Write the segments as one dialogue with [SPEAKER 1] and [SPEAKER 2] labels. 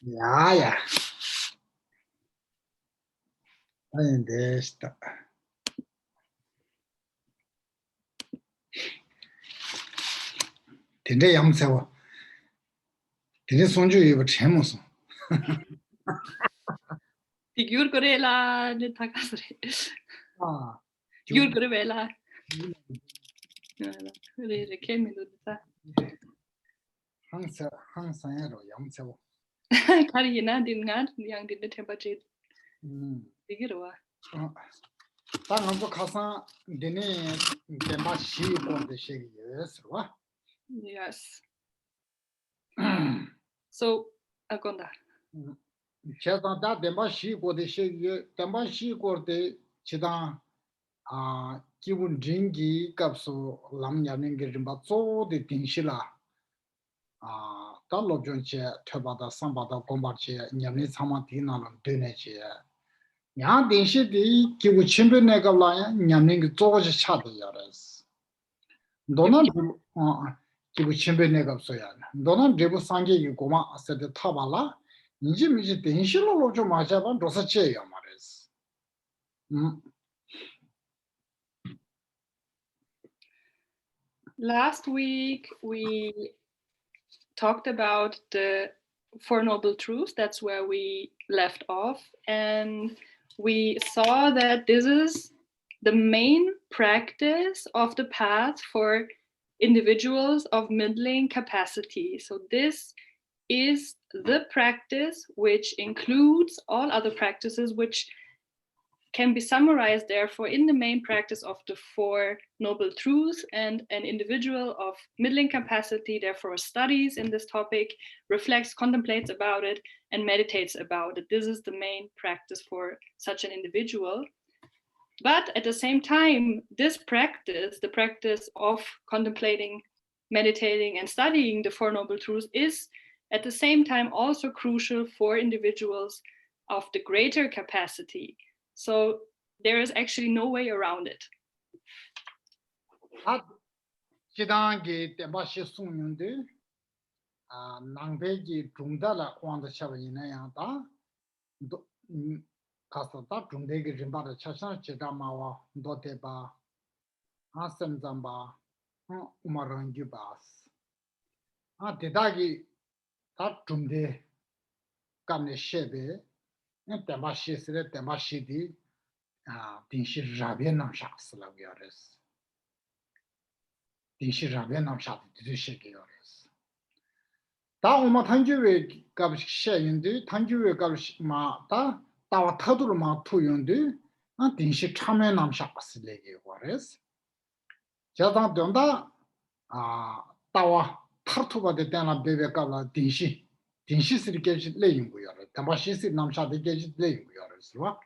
[SPEAKER 1] Yeah. I understand. Today I'm so. Today sonju iba chemoso.
[SPEAKER 2] Figur gorela ne takasre.
[SPEAKER 1] Ah.
[SPEAKER 2] Figur gorela. Det kemi do ta.
[SPEAKER 1] Hang ero yamso.
[SPEAKER 2] Karina din ngad yang din temperature. Figur wa.
[SPEAKER 1] Tango kasa dene temba shi ko de shi yes wa.
[SPEAKER 2] Yes. So akonda.
[SPEAKER 1] Chetan da temba shi ko de shi temba shi ko de chidan 기분 링기 값소 람냐는 게 좀 맞죠? 딩실라 달로존체 퇴바다 삼바다 공바체 냠니 사마티나는 되네체 야 딩시디 기부 침변내가 라야 냠는 게 쪼지 차대야레스 너는 기부 침변내가 없어야 너는 레부 상계이 고마 아세데 타발라 이제 미지 딩실로 좀 맞아봐 로사체야 말레스
[SPEAKER 2] Last week, we talked about the Four Noble Truths. That's where we left off. And we saw that this is the main practice of the path for individuals of middling capacity. So this is the practice which includes all other practices, which can be summarized, therefore, in the main practice of the Four Noble Truths, and an individual of middling capacity, therefore, studies in this topic, reflects, contemplates about it, and meditates about it. This is the main practice for such an individual. But at the same time, this practice, the practice of contemplating, meditating, and studying the Four Noble Truths, is at the same time also crucial for individuals of the greater capacity. So there is actually no way around it.
[SPEAKER 1] 지단기 때마시 송윤데 낭배기 중달라 왕의 샤바이나야다 가서다 중대기 림바의 차샤 지다마와 도테바 아선잠바 우마랑기바스 대다기 다 중대 감네 셰베 때마시스레 때마시디 딩시 라베남 샤스라비아레스 딩시 라베남 샤디 드시게요레스 다음마 탄주웨 값이 셰인데 탄주웨 값이 마다 다와 타도로 마 투윤데 딩시 참에남 샤스레게요레스 자다 된다 다와 타투가 되다나 베베까라 딩시 딩시스리 게지 레인고요. 담바시스 남샤데 게지 레인고요. 그래서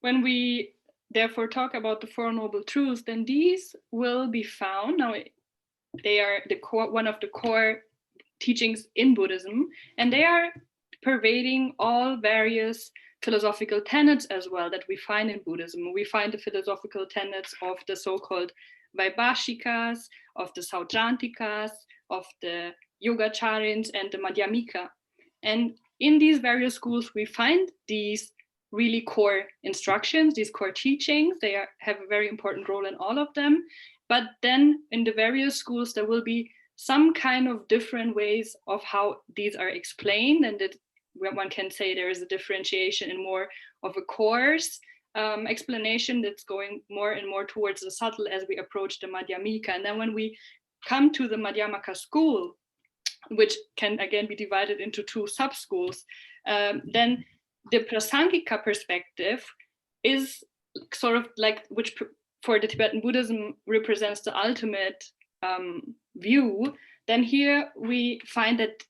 [SPEAKER 2] When we therefore talk about the Four Noble Truths, then these will be found. Now, they are the core, one of the core teachings in Buddhism, and they are pervading all various philosophical tenets as well that we find in Buddhism. We find the philosophical tenets of the so-called Vaibhashikas, of the Sautrantikas, of the Yogacharins, and the Madhyamika. And in these various schools, we find these really core instructions, these core teachings. They have a very important role in all of them. But then in the various schools, there will be some kind of different ways of how these are explained, and that one can say there is a differentiation in more of a course explanation that's going more and more towards the subtle as we approach the Madhyamika. And then when we come to the Madhyamaka school, which can again be divided into two sub-schools, then the Prasangika perspective is sort of like, which for the Tibetan Buddhism represents the ultimate view. Then here we find that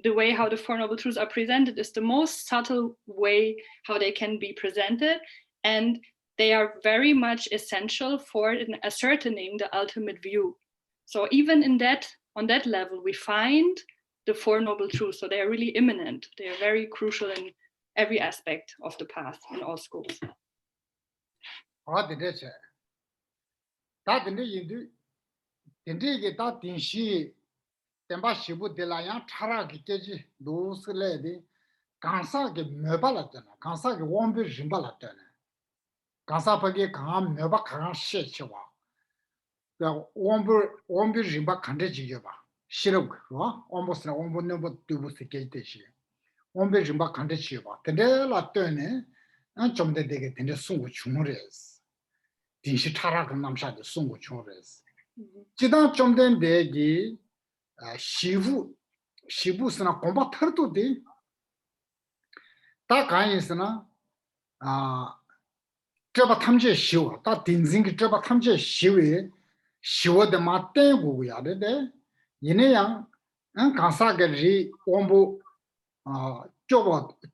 [SPEAKER 2] the way how the Four Noble Truths are presented is the most subtle way how they can be presented, and they are very much essential for ascertaining the ultimate view. So even in that, on that level, we find the Four Noble Truths. So they are really immanent. They are very crucial in every aspect of the path in all schools.
[SPEAKER 1] 지단 좀 된 대기 시부스나 공부 털도 돼. 다 가인스나 저바 탐제 시오 다 딘징기 저바 탐제 시위 시오데 마땡고야 되데 얘네야 간사게리 온부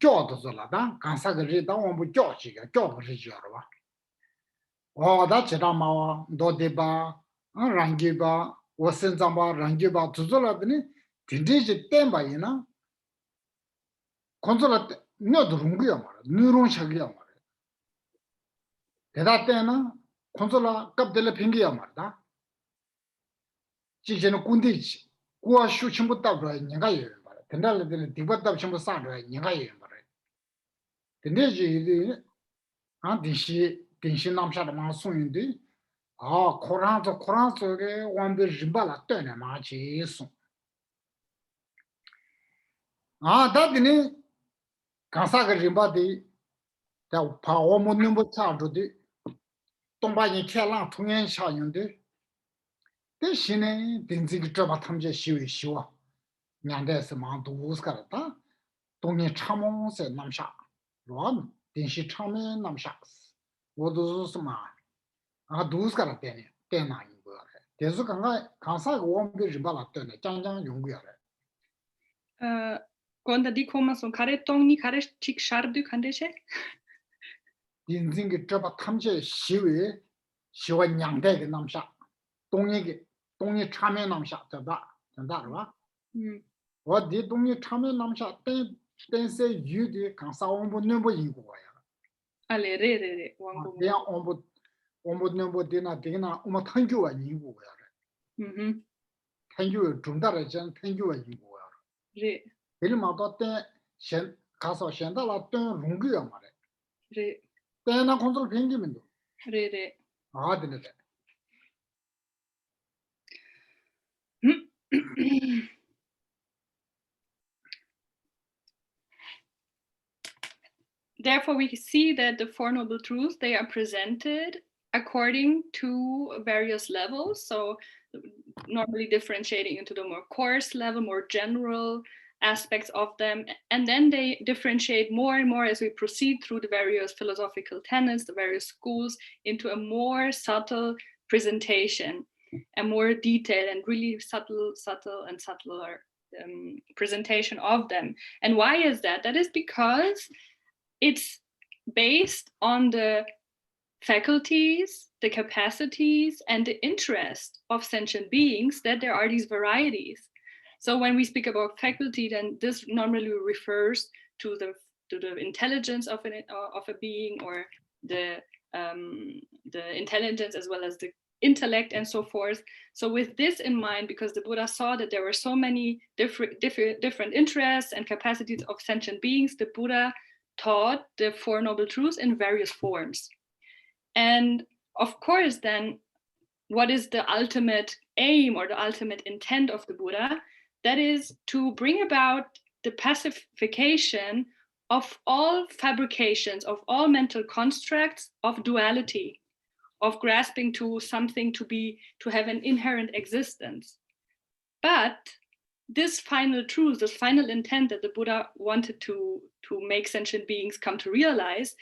[SPEAKER 1] 쪼도서라다 간사게리 다 온부 쪼지가 쪼버지죠라 다 지다마와 도데바 랑기바 워센자마 랑기바 두절라드니 딘디지 땜바이나 콘솔라 녀드룽구야 말아 뉴론샤기야 말아 대다 때나 콘솔라 갑델레 핑기야 말다 지제는 군디지 구아 슈침부터 봐 내가 예 말아 된달레들 디버답 첨부 싸줘 내가 예 말아 근데지 딘시 남샤다 마 송인데 코란 속에 완전 림발라 떠네 마치 송 다드니 간사가 림바디 자 파워모는 뭐 차도디 동바이 켈랑 통연 샤용데 대신에 딘지기 저바 탐제 시위시와 냥데스 마두스카다 동네 참몽세 남샤 론 딘시 참에 남샤 모두스마 두스카라 때네 때나인 거야 계속 간사가 원비 림발라 떠네 짱짱 용구야
[SPEAKER 2] Quando di como son care tongni care chik shardu kandeche
[SPEAKER 1] 인생의 저바 탐제 시위 시와 냥대게 남샤 동이 참여 남샤 된다라 어디 동이 참여 남샤 땡세 유디 강사원부 넘버 인고야
[SPEAKER 2] Alere wangu.
[SPEAKER 1] 내가 원부 넘버 되나 엄마 탕교와 인고야 탕교 중다라 전 탕교와 인고야
[SPEAKER 2] 네.
[SPEAKER 1] 일마다 때 가서 현달라 때 롱기야 말해
[SPEAKER 2] 네.
[SPEAKER 1] 때나 컨트롤 뱅기면도
[SPEAKER 2] 네.
[SPEAKER 1] 되네
[SPEAKER 2] Therefore, we see that the Four Noble Truths, they are presented according to various levels. So normally differentiating into the more coarse level, more general aspects of them. And then they differentiate more and more as we proceed through the various philosophical tenets, the various schools, into a more subtle presentation, a more detailed and really subtler presentation of them. And why is that? That is because it's based on the faculties, the capacities, and the interest of sentient beings that there are these varieties. So when we speak about faculty, then this normally refers to the intelligence of a being, or the intelligence as well as the intellect and so forth. So with this in mind, because the Buddha saw that there were so many different interests and capacities of sentient beings, the Buddha taught the Four Noble Truths in various forms. And of course, then, what is the ultimate aim or the ultimate intent of the Buddha? That is to bring about the pacification of all fabrications, of all mental constructs of duality, of grasping to something to have an inherent existence. But this final truth, this final intent that the Buddha wanted to make sentient beings come to realize,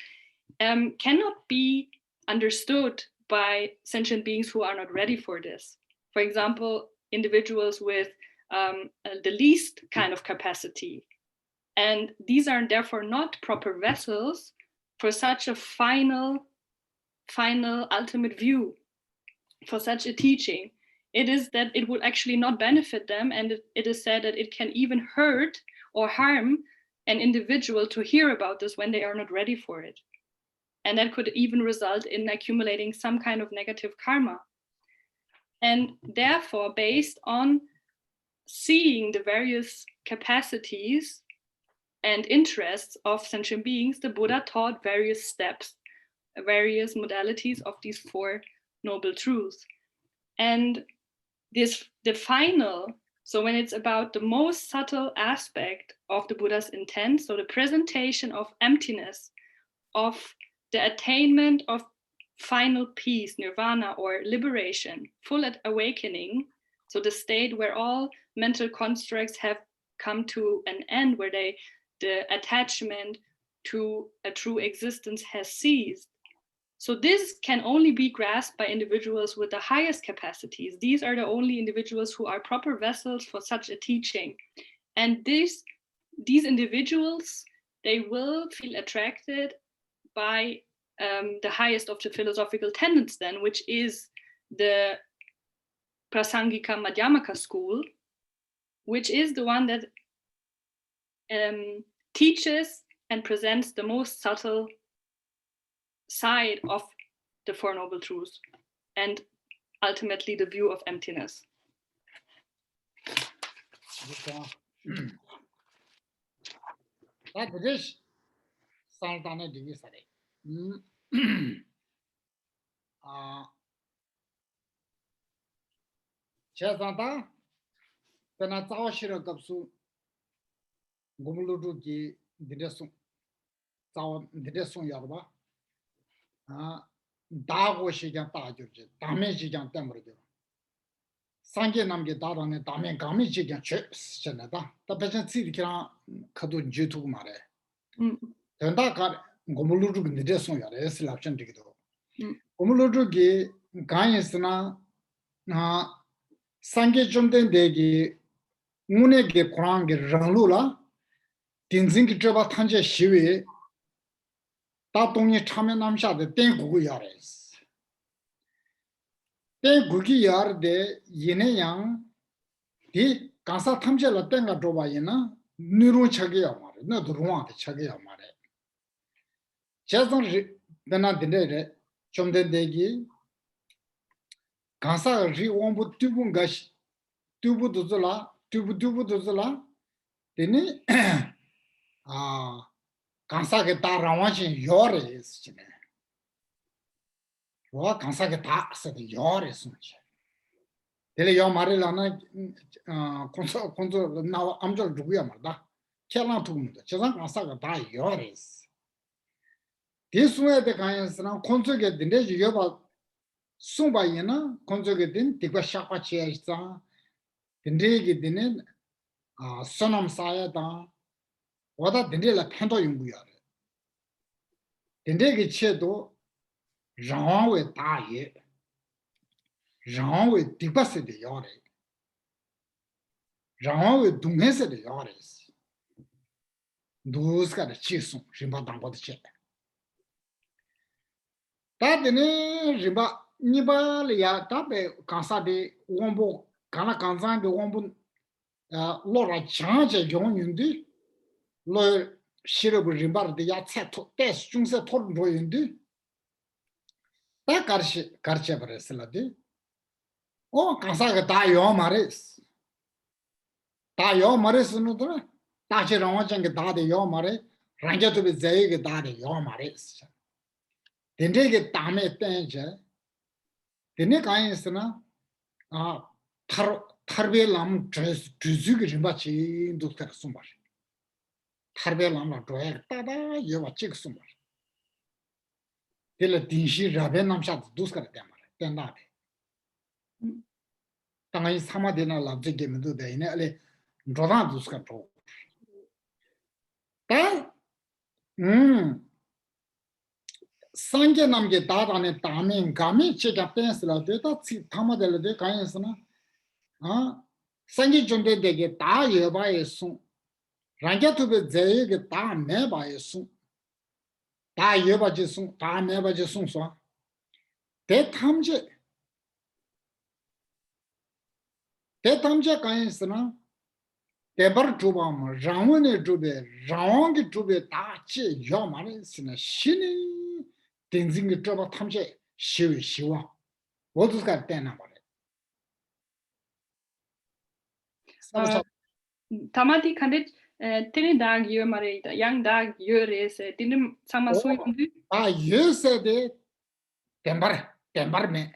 [SPEAKER 2] cannot be understood by sentient beings who are not ready for this. For example, individuals with the least kind of capacity. And these are therefore not proper vessels for such a final ultimate view, for such a teaching. It is that it would actually not benefit them, and it is said that it can even hurt or harm an individual to hear about this when they are not ready for it. And that could even result in accumulating some kind of negative karma. And therefore, based on seeing the various capacities and interests of sentient beings, the Buddha taught various steps, various modalities of these four noble truths. And the final, so when it's about the most subtle aspect of the Buddha's intent, so the presentation of emptiness, of the attainment of final peace, nirvana, or liberation, full awakening, so the state where all mental constructs have come to an end, where the attachment to a true existence has ceased. So this can only be grasped by individuals with the highest capacities. These are the only individuals who are proper vessels for such a teaching. And these individuals, they will feel attracted by the highest of the philosophical tenets then, which is the Prasangika Madhyamaka school, which is the one that teaches and presents the most subtle side of the Four Noble Truths and ultimately the view of emptiness.
[SPEAKER 1] Chazanta, Pena Tawashira Kapsu, Gumuludu Gi Didesun, Taw Didesun Yarba, Dago Shigan Tajuji, Dame Shigan Temurdu, Sange Namgi Darane, Dame Gami Shigan Chips, Chanada, the peasant city can Kadu Jutu Mare. Tendaka Gumuludu Didesun Yar, Eslapchan Digido. Gumuludu Gi Gainsana. Sange Jumden Degi Munege Kurang Ranlula, Dinzing Java Tanja Shiwi, Tatoni Chamanamsha, the Tengu Yares. Tenguki Yar de Yineyang, the Kansa Tamjela Tenga Drobayina, Nuru Chagiamare, not Ruan Chagiamare. Chazan Benadine, Jumden Degi. Kansa ri wombu tubungash tubu duzula teni kansa ke ta rawachin yore chine ro kansa ke ta ase de yore sunche tele yo mare lana konso na amjol duguya marda chelang tugumda chesan kansa ke ta yore desuwe de kansana konso ke dinde yoba Sumbayina, Konzogadin, Tigwa Shapa Chiesta, Dindegidin, Sonam Sayada, Wada Dindela Pento Yunguyare. Dindegi Chedo, Jean with Daye, Jean with Tigwase de Yore, Jean with Dumese de Yores. Those got a chisum, Rimba Dambo the Chet. That the Rimba. Nibalia tabe kansa de wombo kana kansan de wombo lora change yon yundi lo shirabu rimbar de ya tseto tes jungse torn ro yundi ta karche baresla de o kansa ga ta yo mares no to ta che rawa chang ga da de yo mare ranja to be zai ga da de yo mares dende ge tame tenje Dene Kayasana Tarbe Lam Dress Duzuki Rimbachi Dr. Sumbar. tarbe lamla doya tada yewa chik sumar. Tila dinshi rabe namsha duskara temara, tendabe. Tangayi samadina labje gemidu de ine ale drodan duskara to. Ta, sangye namge dadane dame gami cheka pensila de ta tamadele de kayensana. Sangye jonde dege da yeba ye sung. Rangya tube zeye ge da meba ye sung. Da yeba je sung, da meba je sung so. Te tamje kayensana. Tebar chuba ma rangwane chube, rangwangi chube da che yo mare sina shini tenzing chuba tamche shiwi shiwa. Woduska tena mare.
[SPEAKER 2] Tamati kandit tini dag yö mare yang dag yö rese tinim sama suyundu.
[SPEAKER 1] Yö se de tembar me.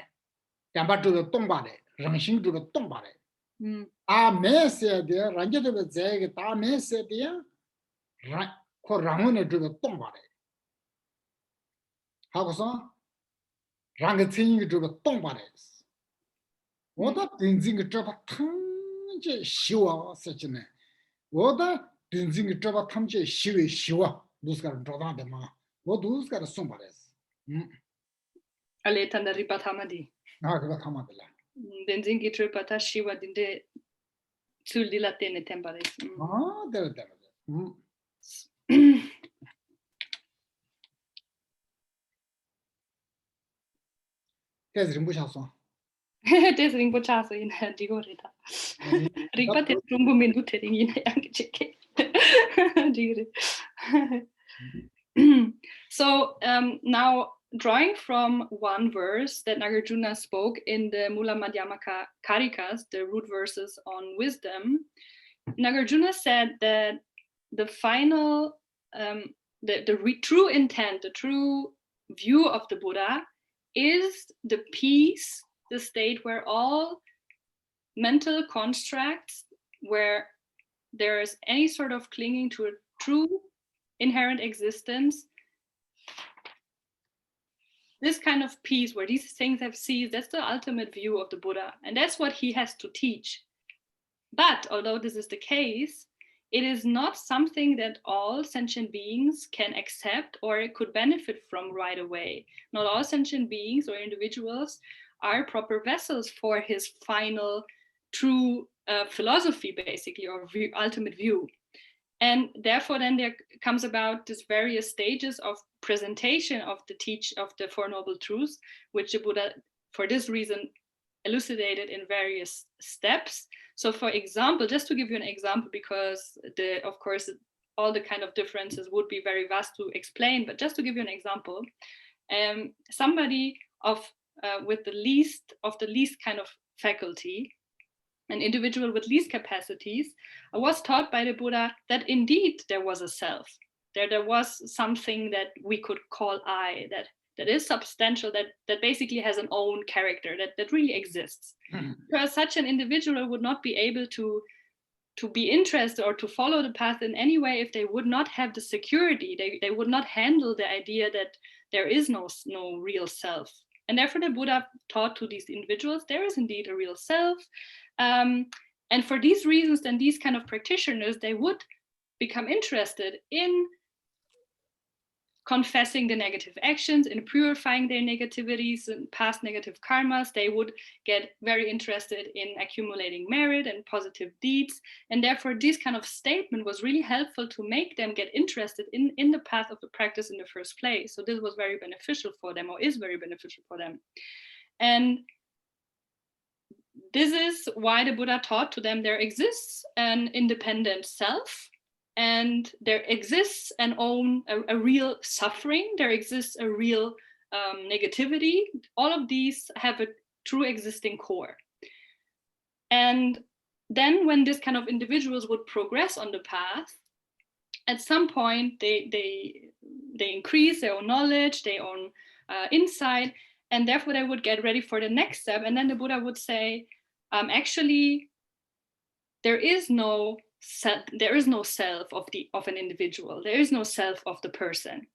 [SPEAKER 1] Tembar chube tongbare, rangshing chube tongbare. Me se de rangya chube zege da me se de ko rangwane chube tongbare. 하고서 랑게 칭이 좀 똥바레스. 오다 딘징이 좀 탐제 쉬워 쓰지네. 오다 딘징이 좀 탐제 쉬위 쉬워. 누스가 조다데 마. 오 누스가 송바레스.
[SPEAKER 2] Aleta na ripatamadi.
[SPEAKER 1] 그거 탐아들라.
[SPEAKER 2] Denzingi tripata shiva dinde sulila tene tembares.
[SPEAKER 1] 네. Des rimbuchaso.
[SPEAKER 2] Des rimbuchaso in digorita. Ripate trumbu minute in cheke. So now drawing from one verse that Nagarjuna spoke in the Mula Madhyamaka Karikas, the root verses on wisdom, Nagarjuna said that the final, the true intent, the true view of the Buddha is the peace, the state where all mental constructs, where there is any sort of clinging to a true inherent existence, this kind of peace where these things have ceased, that's the ultimate view of the Buddha. And that's what he has to teach. But although this is the case, it is not something that all sentient beings can accept or could benefit from right away. Not all sentient beings or individuals are proper vessels for his final true philosophy, basically, or ultimate view. And therefore, then there comes about this various stages of presentation of the Four Noble Truths, which the Buddha, for this reason, elucidated in various steps. So, for example, just to give you an example, because of course, all the kind of differences would be very vast to explain, but just to give you an example, somebody with the least kind of faculty, an individual with least capacities, was taught by the Buddha that indeed there was a self, there was something that we could call I, that is substantial, that basically has an own character, that really exists. Because such an individual would not be able to be interested or to follow the path in any way if they would not have the security, they would not handle the idea that there is no real self. And therefore the Buddha taught to these individuals, there is indeed a real self. And for these reasons, then these kind of practitioners, they would become interested in confessing the negative actions, in purifying their negativities and past negative karmas. They would get very interested in accumulating merit and positive deeds. And therefore, this kind of statement was really helpful to make them get interested in the path of the practice in the first place. So this was very beneficial for them, or is very beneficial for them. And this is why the Buddha taught to them there exists an independent self, and there exists a real suffering, there exists a real negativity. All of these have a true existing core. And then when this kind of individuals would progress on the path, at some point they increase their own knowledge, their own insight, and therefore they would get ready for the next step. And then the Buddha would say, actually, there is no there is no self of an individual. There is no self of the person.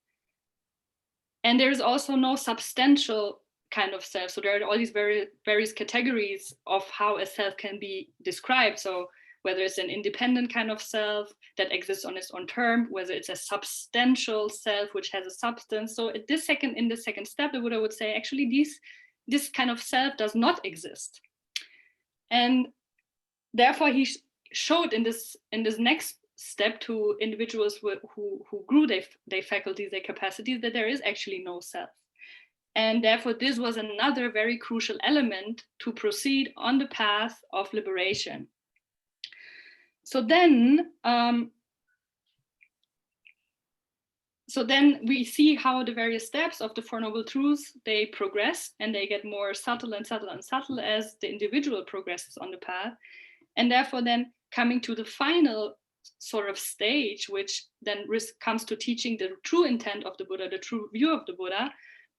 [SPEAKER 2] And there is also no substantial kind of self. So there are all these various categories of how a self can be described. So whether it's an independent kind of self that exists on its own term, whether it's a substantial self which has a substance. So in the second step, the Buddha would say, actually, this kind of self does not exist. And therefore, he showed in this next step to individuals who grew their faculties, their capacities, that there is actually no self. And therefore, this was another very crucial element to proceed on the path of liberation. So then we see how the various steps of the Four Noble Truths, they progress, and they get more subtle and subtle and subtle as the individual progresses on the path. And therefore then coming to the final sort of stage, which then comes to teaching the true intent of the Buddha, the true view of the Buddha,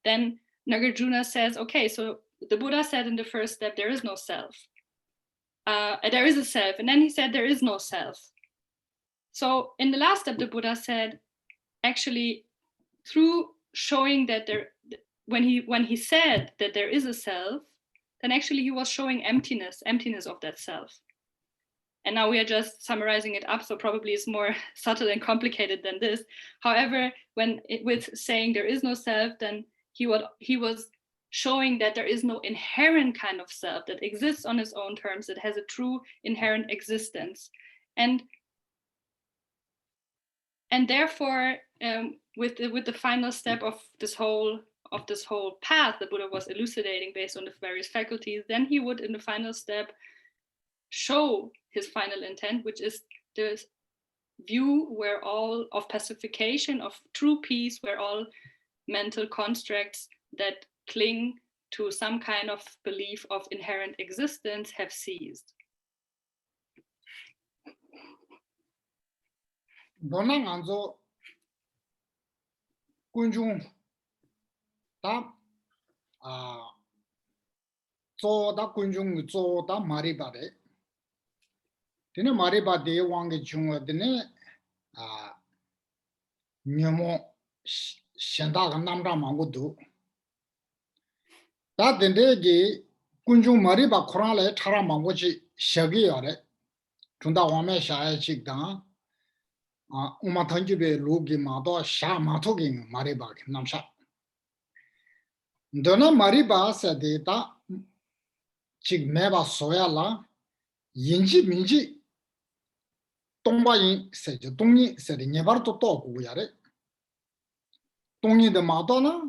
[SPEAKER 2] then Nagarjuna says, okay, so the Buddha said in the first step, there is no self. There is a self, and then he said there is no self. So in the last step, the Buddha said, actually, through showing that when he said that there is a self, then actually he was showing emptiness of that self. And now we are just summarizing it up, so probably it's more subtle and complicated than this. However, with saying there is no self, then he was showing that there is no inherent kind of self that exists on its own terms, that has a true inherent existence. And therefore, with the final step of this whole path the Buddha was elucidating based on the various faculties, then he would, in the final step, show his final intent, which is the view where all of pacification, of true peace, where all mental constructs that cling to some kind of belief of inherent existence have ceased.
[SPEAKER 1] Dona nganzo kunjung ta zo da kunjung zo da mariba de dine mariba de wange chungwa dine nyomo shenda ga namra mangu du da dinde ge kunjung mariba khurale thara mangu chi shagi yare tunda wame shaaya chikda umatanjibe logi mado sha matogi mariba namsha dona mariba sade ta chik meba soya la yinji minji tongba yin seje tongni sede nyebar to gu yare tongni de mado na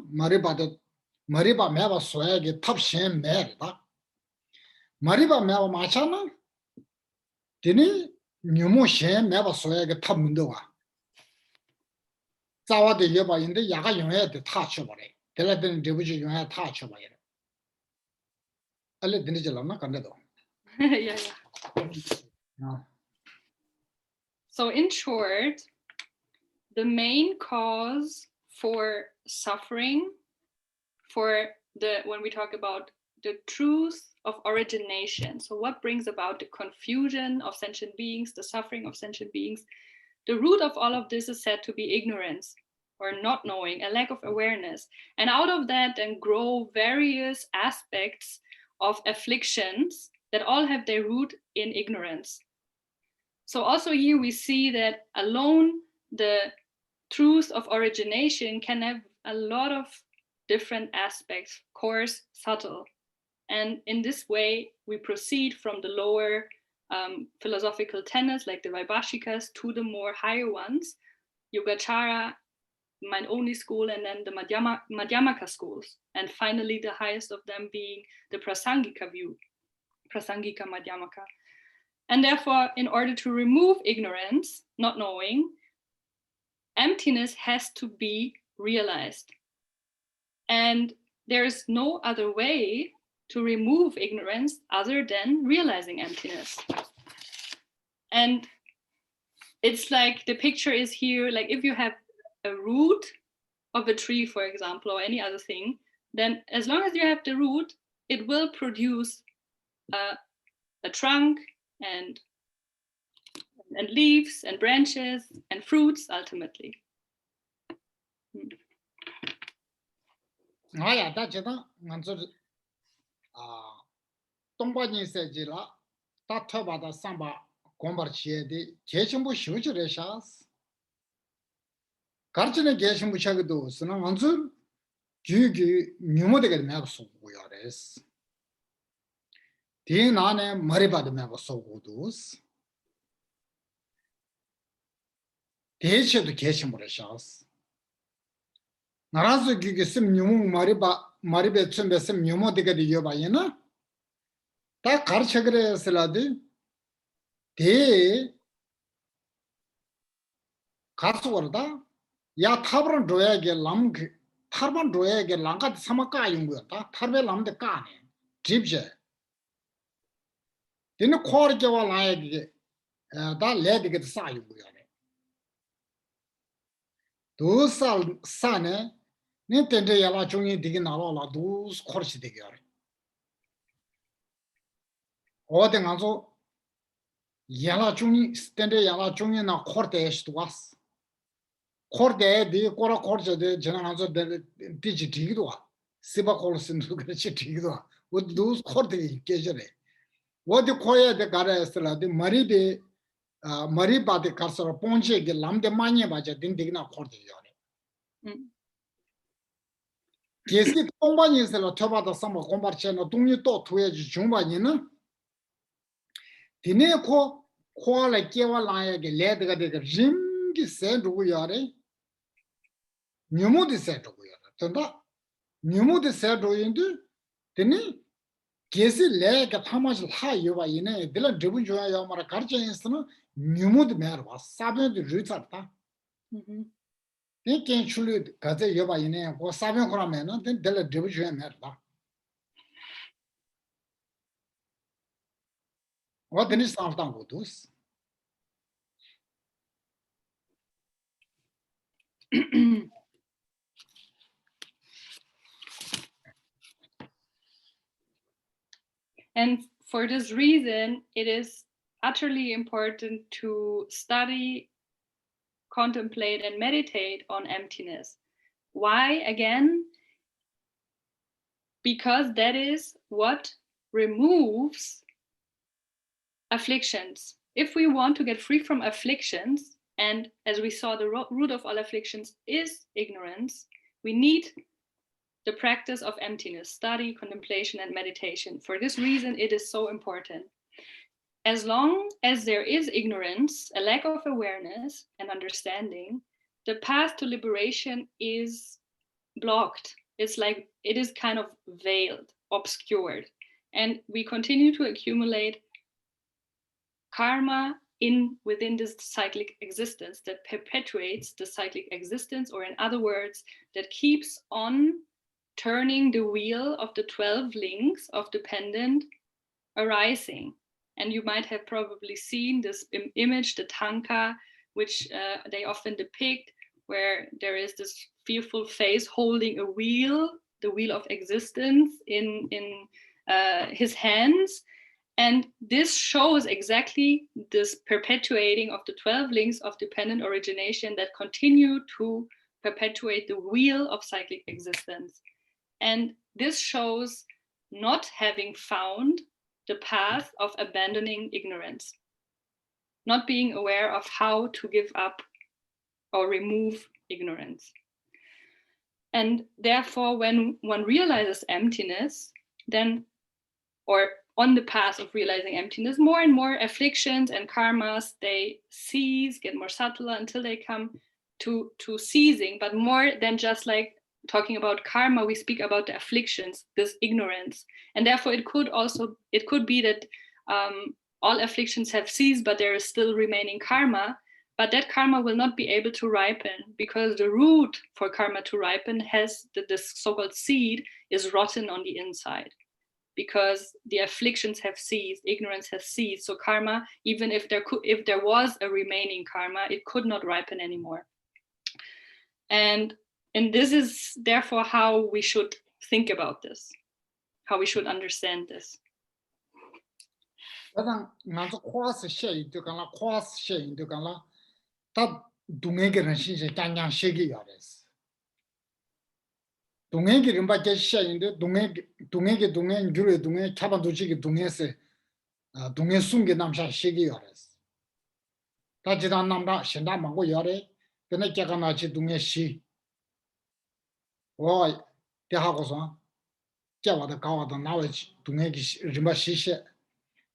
[SPEAKER 1] mariba meba soya ge tab shen mer da mariba meba macha na dini nyumo shen meba soya ge tab mundo wa zawa de yeba inde yaga yongye de ta chobare dela den debuji yongye ta chobare alle dini jala na kande do
[SPEAKER 2] yeah. So in short, the main cause for suffering, when we talk about the truth of origination, so what brings about the confusion of sentient beings, the suffering of sentient beings, the root of all of this is said to be ignorance, or not knowing, a lack of awareness. And out of that then grow various aspects of afflictions that all have their root in ignorance. So also here we see that alone the truth of origination can have a lot of different aspects, coarse, subtle. And in this way, we proceed from the lower philosophical tenets like the Vaibhashikas to the more higher ones, Yogacara, Mind Only School, and then the Madhyamaka schools. And finally, the highest of them being the Prasangika view, Prasangika Madhyamaka. And therefore, in order to remove ignorance, not knowing, emptiness has to be realized. And there is no other way to remove ignorance other than realizing emptiness. And it's like the picture is here, like if you have a root of a tree, for example, or any other thing, then as long as you have the root, it will produce a trunk and and leaves and branches and fruits ultimately.
[SPEAKER 1] Ngaya ta cheda nganzo 동반이 세지라 따터바다 삼바 공벌치에디 계신부 휴지레샤스 가르치는 계신부 차기도 쓰는 원수 규규 묘모되게 매고소고요레스 디나네 머리바드 매고소고도스 대체도 계신부레샤스 나라서 규규 씀 묘모 머리베 쯤베스 묘모되게 되어봐야나 다 가르쳐 그래서라도 대 가수월다 야 타브런 로야게 람 타르반 로야게 랑가 사마까 용거다 타르베 람데 까네 집제 되는 코르게와 라야게 다 레디게 사용거야네 도살 사네 닌텐데 야라 종이 되게 나와라 도스 코르시 되게 하래 어디 가서 야라 중이 스탠데 야라 중이 나 코르데스 왔어 코르데 디 코라 코르데 지나가서 디지 디기도 와 시바 콜슨도 그렇지 디기도 와 어디 코르데 계절에 어디 코야데 가라스라데 머리데 머리바데 가서 본체게 람데 많이 맞아 딘디나 코르데 요네 계속 공반이에서 터바다 삼바 공바체나 동료 또 투야지 중반이는 디네 코알에 깨와라야게 레드가 되게 림기 세르고야래 묘모디 세르고야 된다 묘모디 세르고인데 디네 계시 레가 타마실 하여와 이네 빌라 드분 줘야 말아 가르쳐 있으면 묘모디 매르와 사변도 루타다 땡땡 출리 가제 여바 이네 고 사변 그러면은 빌라 드분 줘야 매르다 What is something with this?
[SPEAKER 2] And for this reason, it is utterly important to study, contemplate, and meditate on emptiness. Why? Again, because that is what removes afflictions. If we want to get free from afflictions, and as we saw, the root of all afflictions is ignorance, we need the practice of emptiness, study, contemplation, and meditation. For this reason, it is so important. As long as there is ignorance, a lack of awareness and understanding, the path to liberation is blocked. It's like it is kind of veiled, obscured, and we continue to accumulate karma within this cyclic existence that perpetuates the cyclic existence, or in other words, that keeps on turning the wheel of the 12 links of dependent arising. And you might have probably seen this image, the tanka, which they often depict, where there is this fearful face holding a wheel, the wheel of existence in his hands. And this shows exactly this perpetuating of the 12 links of dependent origination that continue to perpetuate the wheel of cyclic existence. And this shows not having found the path of abandoning ignorance, not being aware of how to give up or remove ignorance. And therefore, when one realizes emptiness, then, or on the path of realizing emptiness, more and more afflictions and karmas, they cease, get more subtler until they come to ceasing. But more than just like talking about karma, we speak about the afflictions, this ignorance. And therefore it could be that all afflictions have ceased, but there is still remaining karma, but that karma will not be able to ripen because the root for karma to ripen has this so-called seed is rotten on the inside. Because the afflictions have ceased, ignorance has ceased. So karma, even if there was a remaining karma, it could not ripen anymore. And this is therefore how we should think about this, how we should understand this.
[SPEAKER 1] Kadang ngazo cross share to kala cross share to kala ta dungege ran shin je kanyang shege yares. Dungege rimba ke share inde dungege gyure dungege chaban doji dungese dungge sungge namsha shege yares. Ta jidan namda shinda mango yare pena kyakana chi dungge shi. Wa te hagosa kyawa da kawa da nawe dungege rimba shi she.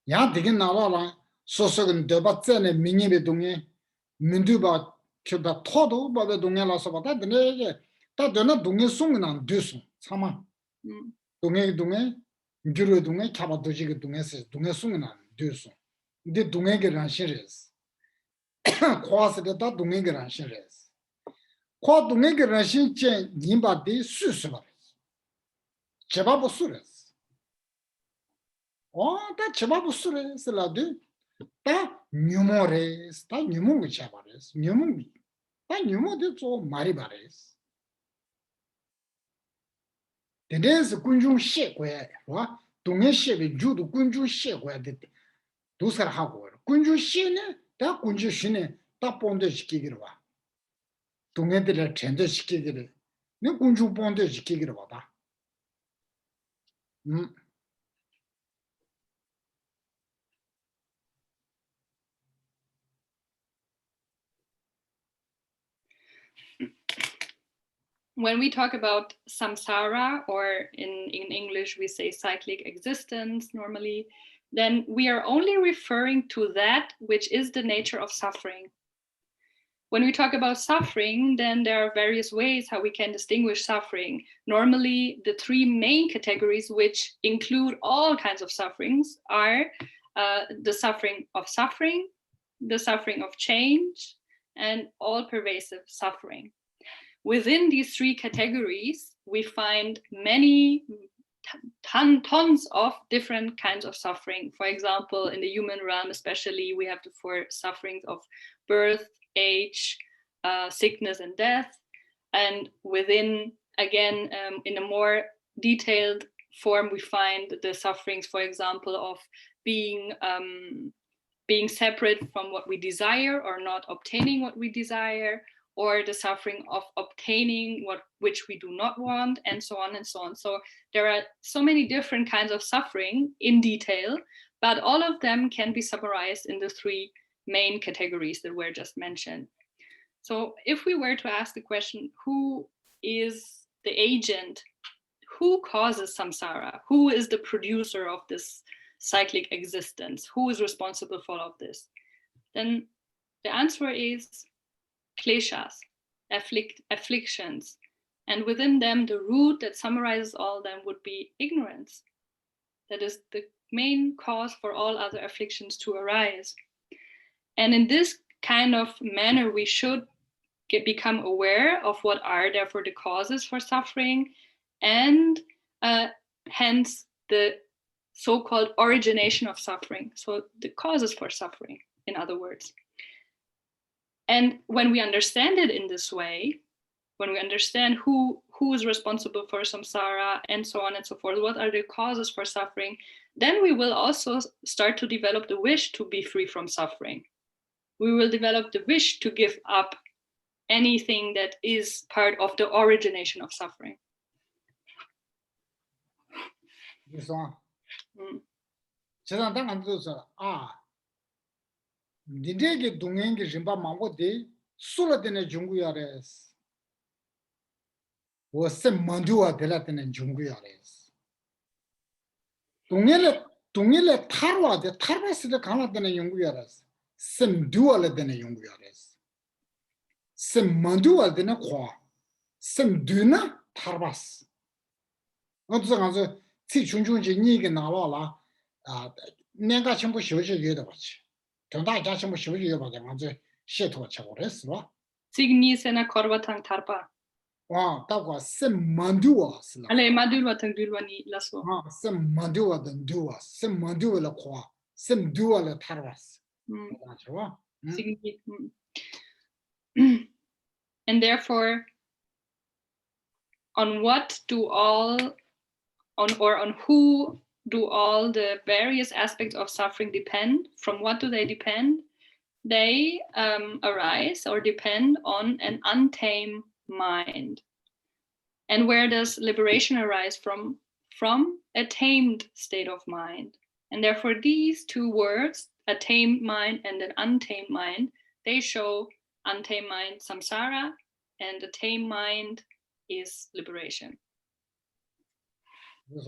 [SPEAKER 1] 야 되게 나와라 소속은 대바전에 민입의 동에 민두바 켜다 토도 바베 동에라서 바다 되게 다 되나 동에 숨은 안 되수 참아 동에 주로 동에 잡아도지게 동에서 동에 숨은 안 되수 근데 동에게란 시리즈 코아스데 다 동에게란 시리즈 코 동에게란 신체 님바디 수수바 제바보 수레스 다 제바보 수레스라도 다 뉴모레스 다 뉴모가 잡아레스 뉴모미 다 뉴모도 좀 말이 바레스 데데스 군중 시고야 와 동해 시비 주도 군중 시고야 데 도서 하고 군중 시네 다 군중 시네 다 본데 시키기로 와 동해들을 전도 시키기로 네 군중 본데 시키기로 와다
[SPEAKER 2] When we talk about samsara, or in English we say cyclic existence normally, then we are only referring to that which is the nature of suffering. When we talk about suffering, then there are various ways how we can distinguish suffering. Normally, the three main categories, which include all kinds of sufferings, are the suffering, the suffering of change, and all pervasive suffering. Within these three categories, we find many tons of different kinds of suffering. For example, in the human realm, especially, we have the four sufferings of birth, age, sickness, and death. And within, again, in a more detailed form, we find the sufferings, for example, of being separate from what we desire or not obtaining what we desire, or the suffering of obtaining which we do not want, and so on and so on. So there are so many different kinds of suffering in detail, but all of them can be summarized in the three main categories that were just mentioned. So if we were to ask the question, who is the agent? Who causes samsara? Who is the producer of this cyclic existence? Who is responsible for all of this? Then the answer is kleshas, afflictions. And within them, the root that summarizes all them would be ignorance. That is the main cause for all other afflictions to arise. And in this kind of manner, we should become aware of what are therefore the causes for suffering, and hence the so-called origination of suffering. So the causes for suffering, in other words. And when we understand it in this way, when we understand who is responsible for samsara and so on and so forth, what are the causes for suffering, then we will also start to develop the wish to be free from suffering. We will develop the wish to give up anything that is part of the origination of suffering.
[SPEAKER 1] 니네게 동행게 림바 망고데 술라데네 중구야레스 워세 만두와 데라데네 중구야레스 동엘레 타르와데 타르바스데 가나데네 중구야레스 셈두알데네 중구야레스 셈만두알데네 코 셈두나 타르바스 어디서 가서 티 중중지 니게 나와라 내가 전부 쇼쇼여다 봤지 정답이 전부 쇼쇼여 봐가 먼저 시토 쳐버렸어 봐
[SPEAKER 2] Signisena korvatang tarpa.
[SPEAKER 1] 와 따고 셈만두와스
[SPEAKER 2] Ale madulwa tang dulwani laswo.
[SPEAKER 1] 셈만두와 던두와 셈만두와 코 셈두와 타르바스 맞죠?
[SPEAKER 2] Signi. And therefore, on who do all the various aspects of suffering depend? From what do they depend? They arise or depend on an untamed mind. And where does liberation arise from? From a tamed state of mind. And therefore these two words, a tamed mind and an untamed mind, they show untamed mind samsara, and a tamed mind is liberation.
[SPEAKER 1] That's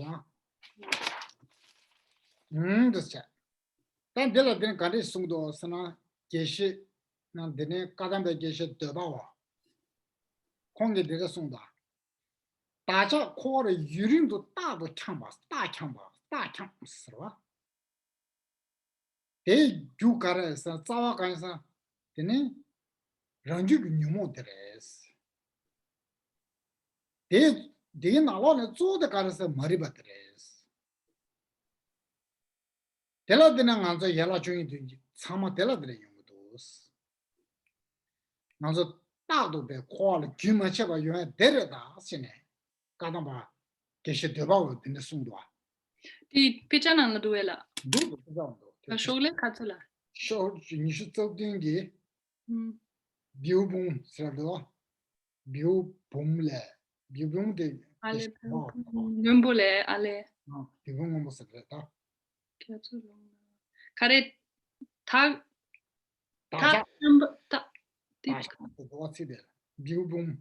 [SPEAKER 1] it. Then there are then got it soon to Sana Geshe, and then Kadamba Geshe Debawa. Kongi did a sunda. Daja called a urine to double chambers, star chambers. They do got a Zawa Gansa, then Ranju Numo Teres. They didn't allow the cars of Maribatres. Tela dinanganza yala join sama tela de yumudos. Nanzo tado be qual juma cheba yuan dereda sine. Kadamba geshe deba in the sundwa.
[SPEAKER 2] Die Pichanan la duela.
[SPEAKER 1] Do the
[SPEAKER 2] Shole katula.
[SPEAKER 1] show you should talk dingy. Biu boom srado. Biu boom le. Biu boom de.
[SPEAKER 2] Ale numbole ale.
[SPEAKER 1] No, the boom almost a letter.
[SPEAKER 2] Kare ta
[SPEAKER 1] Daja.
[SPEAKER 2] ta
[SPEAKER 1] What's it there? Biu boom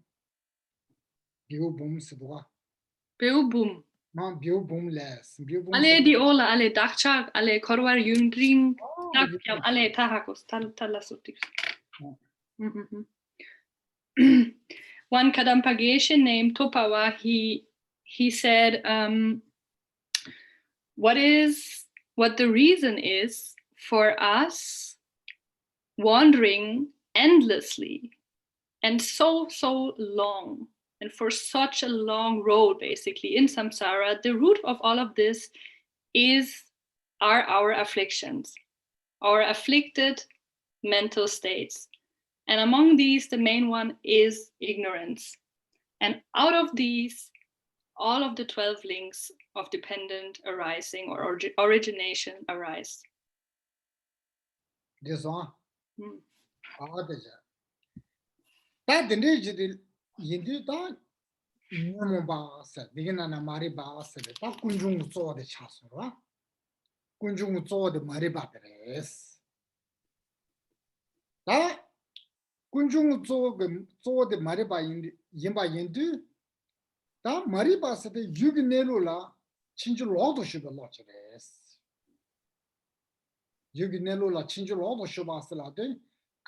[SPEAKER 1] sidwa.
[SPEAKER 2] Beubum.
[SPEAKER 1] Non biu boom less. Biu boom.
[SPEAKER 2] Ale di ola ale dakchak ale korwar yundring dakcham ale tahakos talasutik. One Kadampa Geshe named Topawa, he said what the reason is for us wandering endlessly and so long, and for such a long road basically in samsara. The root of all of this are our afflictions, our afflicted mental states. And among these, the main one is ignorance. And out of these, all of the 12 links of dependent arising or origination arise.
[SPEAKER 1] This one? That the nature Yindi that Numuba said, begin an Mariba said, that Kunjung saw the Chasura. Kunjung saw the Mariba dress. That Kunjung saw the Mariba in Yimba Yindu. That Mariba said, Yuginelula, Chinjuloto should be lodged. Yuginelula, Chinjuloto should be salade,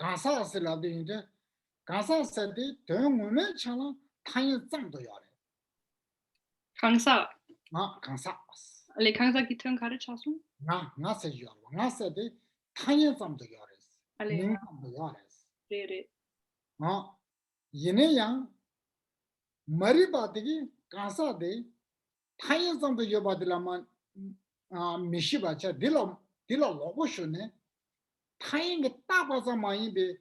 [SPEAKER 1] Gansa salade. Gansa said, don't women channel, tiny Zando Yare.
[SPEAKER 2] Kansa.
[SPEAKER 1] Not Gansa.
[SPEAKER 2] Ale Kansa Gitan Karachasu?
[SPEAKER 1] Not said you. Not said, tiny Zando Yares.
[SPEAKER 2] Ale
[SPEAKER 1] Yares.
[SPEAKER 2] Rere.
[SPEAKER 1] Yineyang Maribati, Gansa de, tiny Zando Yobadilaman, Mishibacha, Dilla Loboshune, tiny Tabaza Maibe.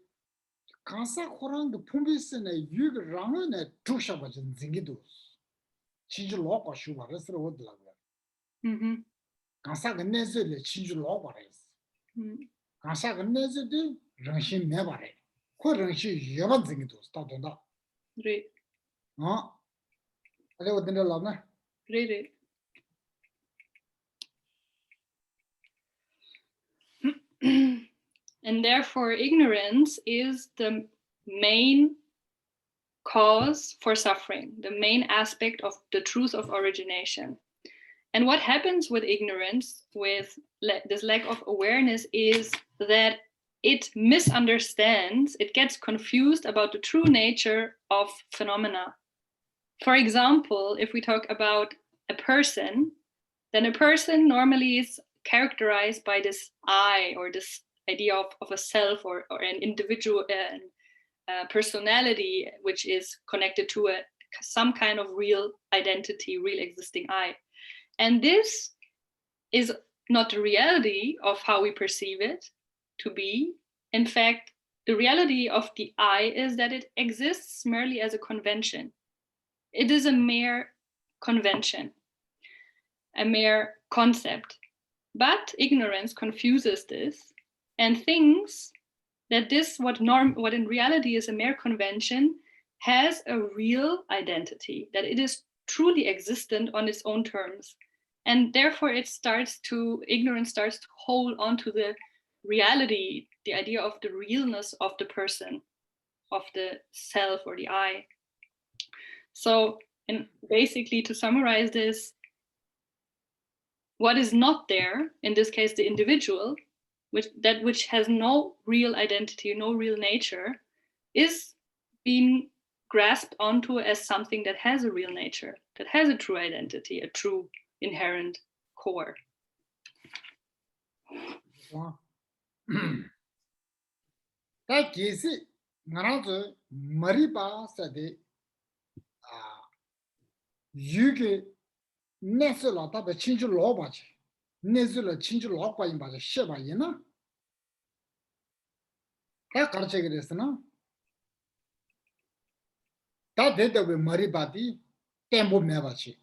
[SPEAKER 1] Kansa Koran the Pumbis and a Yug Raman at Tushabaj and Zingidus. Chinju Loka Shuba, that's the word like Kansa Nezil, Chinju Lobares. Kansa Nezil, Ranshin Nevare. Koranshi Yavan Zingidus, Tatunda.
[SPEAKER 2] Re.
[SPEAKER 1] I live in the Lana.
[SPEAKER 2] Re. And therefore, ignorance is the main cause for suffering, the main aspect of the truth of origination. And what happens with ignorance, with this lack of awareness, is that it misunderstands, it gets confused about the true nature of phenomena. For example, if we talk about a person, then a person normally is characterized by this I, or this idea of a self or an individual personality, which is connected to some kind of real identity, real existing I. And this is not the reality of how we perceive it to be. In fact, the reality of the I is that it exists merely as a convention. It is a mere convention. a mere concept. But ignorance confuses this and thinks that this, what in reality is a mere convention, has a real identity, that it is truly existent on its own terms. And therefore ignorance starts to hold on to the reality, the idea of the realness of the person, of the self or the I. So, and basically to summarize this, what is not there, in this case the individual, which has no real identity, no real nature, is being grasped onto as something that has a real nature, that has a true identity, a true inherent core.
[SPEAKER 1] That is it. Narazu Mariba said, you Nesula taba chinju lobachi, Nesula chinju lokwa in baja sheba yena. That carchegresna. That did the Maribati, Tembo Mevachi.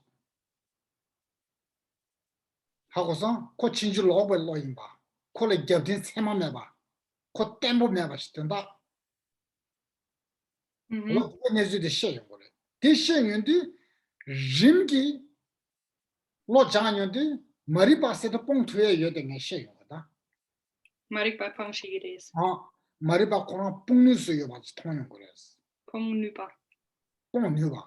[SPEAKER 1] Hagosan, ko chinju loba loimba, call it Gavdin Sema Meva, ko Tembo Mevach, Tenda. What is the shame? This shame, Jimki. Lo Janyondi, Mariba said a pong to a yoding a shame.
[SPEAKER 2] Mariba Pangshigis.
[SPEAKER 1] Mariba Kona Punisu Yovach Tongures.
[SPEAKER 2] Pong Nuba.
[SPEAKER 1] Pong Nuba.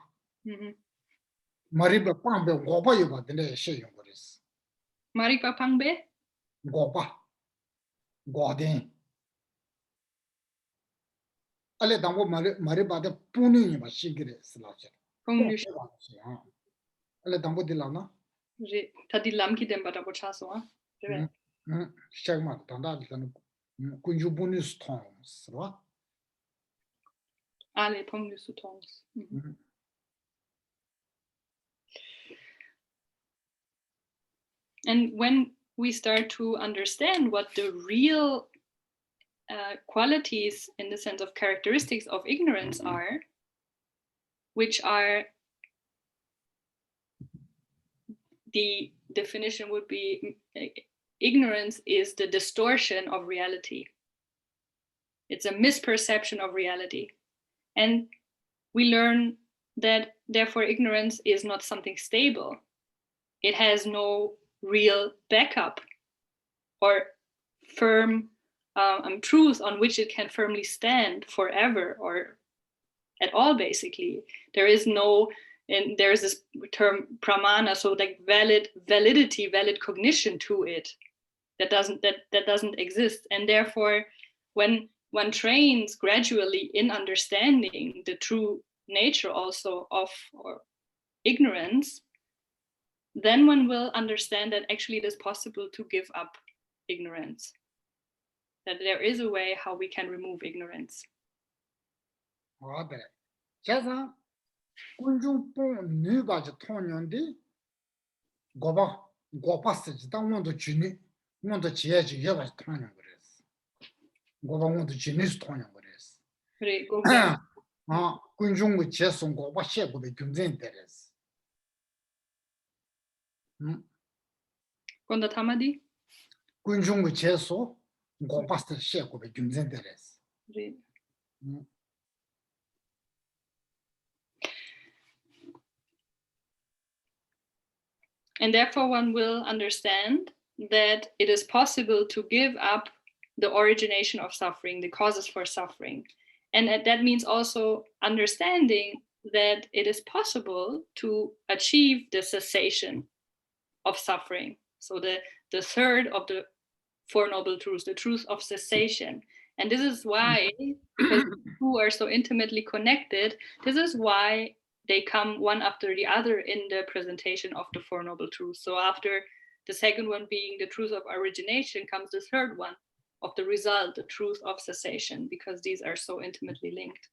[SPEAKER 1] Mariba Pambe, Goba Yova, the shame.
[SPEAKER 2] Mariba Pangbe?
[SPEAKER 1] Goba. Godin. I let them go Mariba the Puni, but she gets larger.
[SPEAKER 2] Pong Nush.
[SPEAKER 1] I let them go the Lana.
[SPEAKER 2] Tadilam dem bada bochaso.
[SPEAKER 1] Shagma, Tanda, Kunjubunus tongs, right?
[SPEAKER 2] Ale Pongus tongs. And when we start to understand what the real qualities, in the sense of characteristics of ignorance are, which are, the definition would be, ignorance is the distortion of reality. It's a misperception of reality. And we learn that therefore ignorance is not something stable. It has no real backup or firm truth on which it can firmly stand forever or at all, basically. There is no, and there's this term pramana, so like validity, valid cognition to it that doesn't exist. And therefore, when one trains gradually in understanding the true nature also of ignorance, then one will understand that actually it is possible to give up ignorance, that there is a way how we can remove ignorance.
[SPEAKER 1] Kunjung pong nuba je tonyondi goba siji ta ngondo jini ngondo jie je yeba tonyon gres goba ngondo jini su tonyon gres kunjung ge jie song goba xie gobe gyumzen teres
[SPEAKER 2] Konda tamadi
[SPEAKER 1] kunjung ge jie so goba xie gobe gyumzen teres
[SPEAKER 2] And therefore one will understand that it is possible to give up the origination of suffering, the causes for suffering. And that means also understanding that it is possible to achieve the cessation of suffering. So the third of the Four Noble Truths, the truth of cessation. And this is why, because the two are so intimately connected, this is why they come one after the other in the presentation of the Four Noble Truths. So after the second one being the truth of origination comes the third one of the result, the truth of cessation, because these are so intimately linked.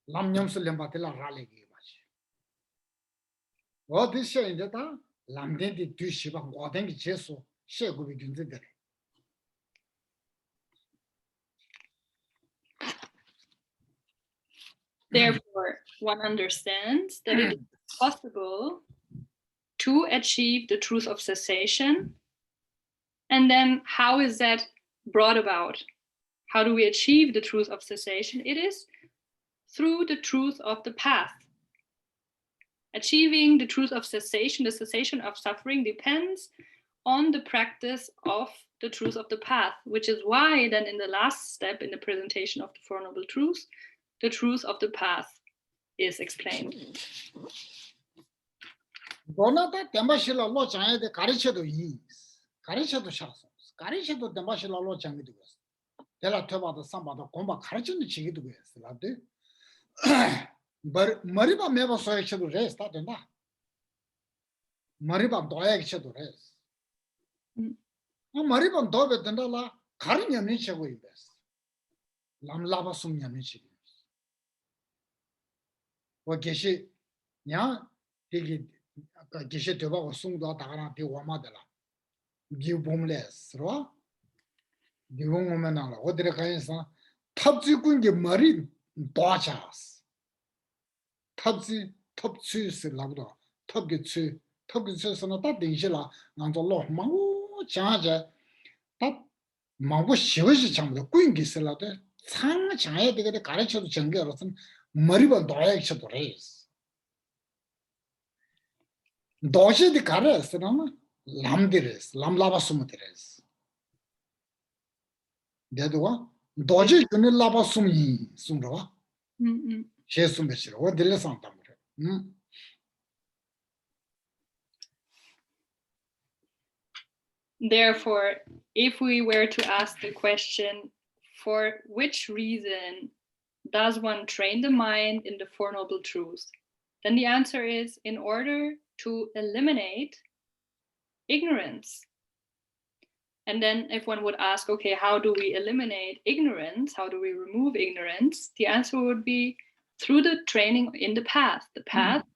[SPEAKER 1] lam nyam su lemba de la rale gi ba chi o this in the ta lam den di du shi ba ngo den gi che so she gu bi gyun de
[SPEAKER 2] Therefore, one understands that it is possible to achieve the truth of cessation. And then how is that brought about? How do we achieve the truth of cessation? It is through the truth of the path. Achieving the truth of cessation, the cessation of suffering, depends on the practice of the truth of the path, which is why then in the last step in the presentation of the Four Noble Truths, the truth of the path is explained.
[SPEAKER 1] Donata Dembashila Lo Chang de Karichedo is Karichedo Shas, Karichedo Dembashila Lo Chang de West. Della Toba the Samba the Comba Karachin the Chigi to West, Lade. But Mariba never saw each other rest, that and that. Mariba Doya each other rest. Mariba Dobe Dendala, Karinya Nicha way best. Lam Lava Sumya Nichi. What Geshe, ya, take it. Geshe Toba or Sung Dara de Wamadala. Give boomless, Roa? The woman, what the Kainsa? Tabzi Kungi Marin, Dachas. Tabzi, Top Sus, Labda, Top get two, Top get Sonata de Jilla, and the law, Mango, Charger, Top Mango Shivish Cham, the Queen Giselate, Sang Chai, the courage of Changerson, Mariba Doyak to race. Doje the Karas, Lam dires, Lam Lava Sumutires. Dedua, Doje Lava Sumi, Sumra, Chesumbesh, or the lesson.
[SPEAKER 2] Therefore, if we were to ask the question, for which reason does one train the mind in the Four Noble Truths? Then the answer is in order to eliminate ignorance. And then if one would ask, okay, how do we eliminate ignorance? How do we remove ignorance? The answer would be through the training in the path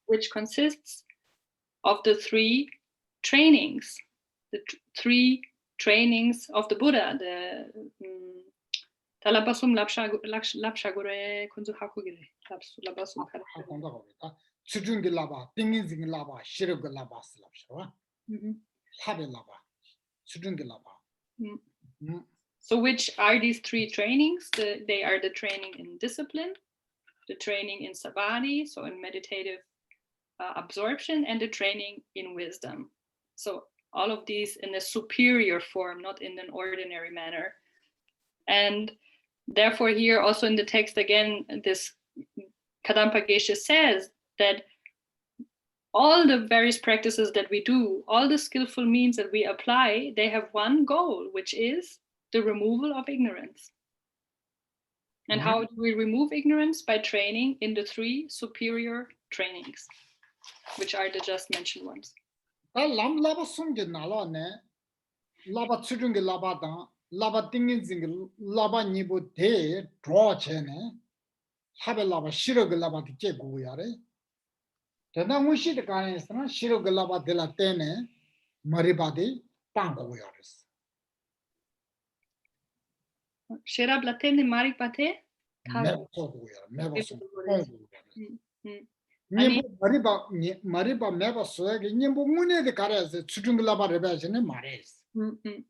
[SPEAKER 2] which consists of the three trainings, the three trainings of the Buddha, the Talabasum Lapshagure Kunzu Hakugire. Labasum
[SPEAKER 1] Chudungi Laba, Dinging Laba, Shirug Laba Slapshava, Habe Laba, Chudungi Laba.
[SPEAKER 2] So which are these three trainings? They are the training in discipline, the training in samadhi, so in meditative absorption, and the training in wisdom. So all of these in a superior form, not in an ordinary manner. And therefore here also in the text again, this Kadampa Geshe says that all the various practices that we do, all the skillful means that we apply, they have one goal, which is the removal of ignorance. And how do we remove ignorance? By training in the three superior trainings, which are the just mentioned ones.
[SPEAKER 1] Lam Laba Sungi Nalane, Laba Chudungi Labada, Laba Dinging Laba Nibu De, Draw Chene, Habe Laba Shirug Laba de Jeguyare. Then we see the guy is Shirug Laba de la Tene, Maribadi, Pangoyares.
[SPEAKER 2] Shirab Latene Maripate?
[SPEAKER 1] Mariba Meba Swag, Nimbo Mune the Karas, Chudung Laba Rebajane Mares.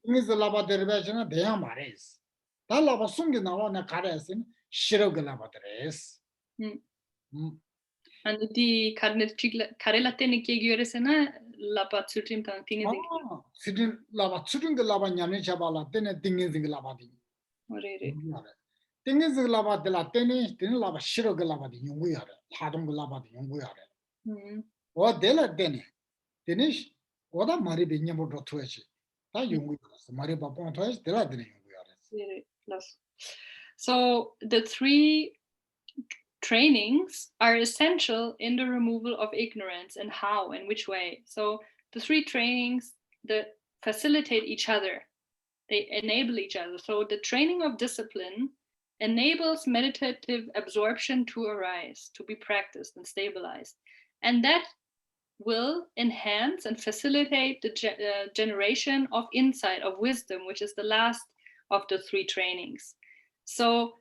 [SPEAKER 1] Is the Laba de Rebajana, they are Mares. That Laba Sungin on Karas in Shirog Laba Dres.
[SPEAKER 2] And the Karelatene Kiguresena, Lapa Sutrim Tanting.
[SPEAKER 1] Sitting Laba Chudung Laba Yanichabala, then a thing is in Labadi. Thing is Laba de la Tene, then Laba Shirog Laba de Yunguare, Hadung Laba de Yunguare. Or de la Dene, Denish, or the Maribi Yamuto Twitch. That Yunguares, Mariba Pontois, de la Dene Yunguares.
[SPEAKER 2] So the three trainings are essential in the removal of ignorance, and how and which way. So the three trainings that facilitate each other, they enable each other. So the training of discipline enables meditative absorption to arise, to be practiced and stabilized. And that will enhance and facilitate the generation of insight, of wisdom, which is the last of the 3 trainings. So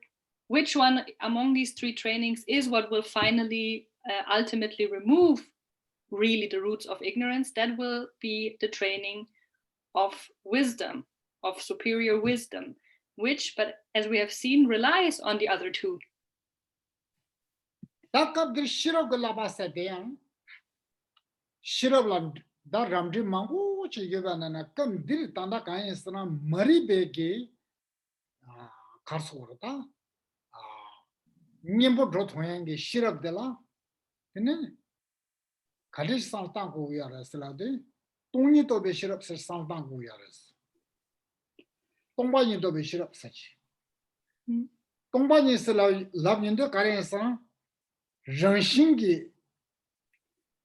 [SPEAKER 2] which one among these 3 trainings is what will finally ultimately remove really the roots of ignorance? That will be the training of wisdom, of superior wisdom, which, but as we have seen, relies on the other 2.
[SPEAKER 1] Shirabla da ramdri mangu chi yobana kam dil tanda kayesna mari bege karsorata nimbo drothoyange shirab dela tene kalish saltan ko yara slade toni to be shirab se saltan ko yaras tongba yin to be shirab sachi tongba yin sala labyin de kayesna ranshingi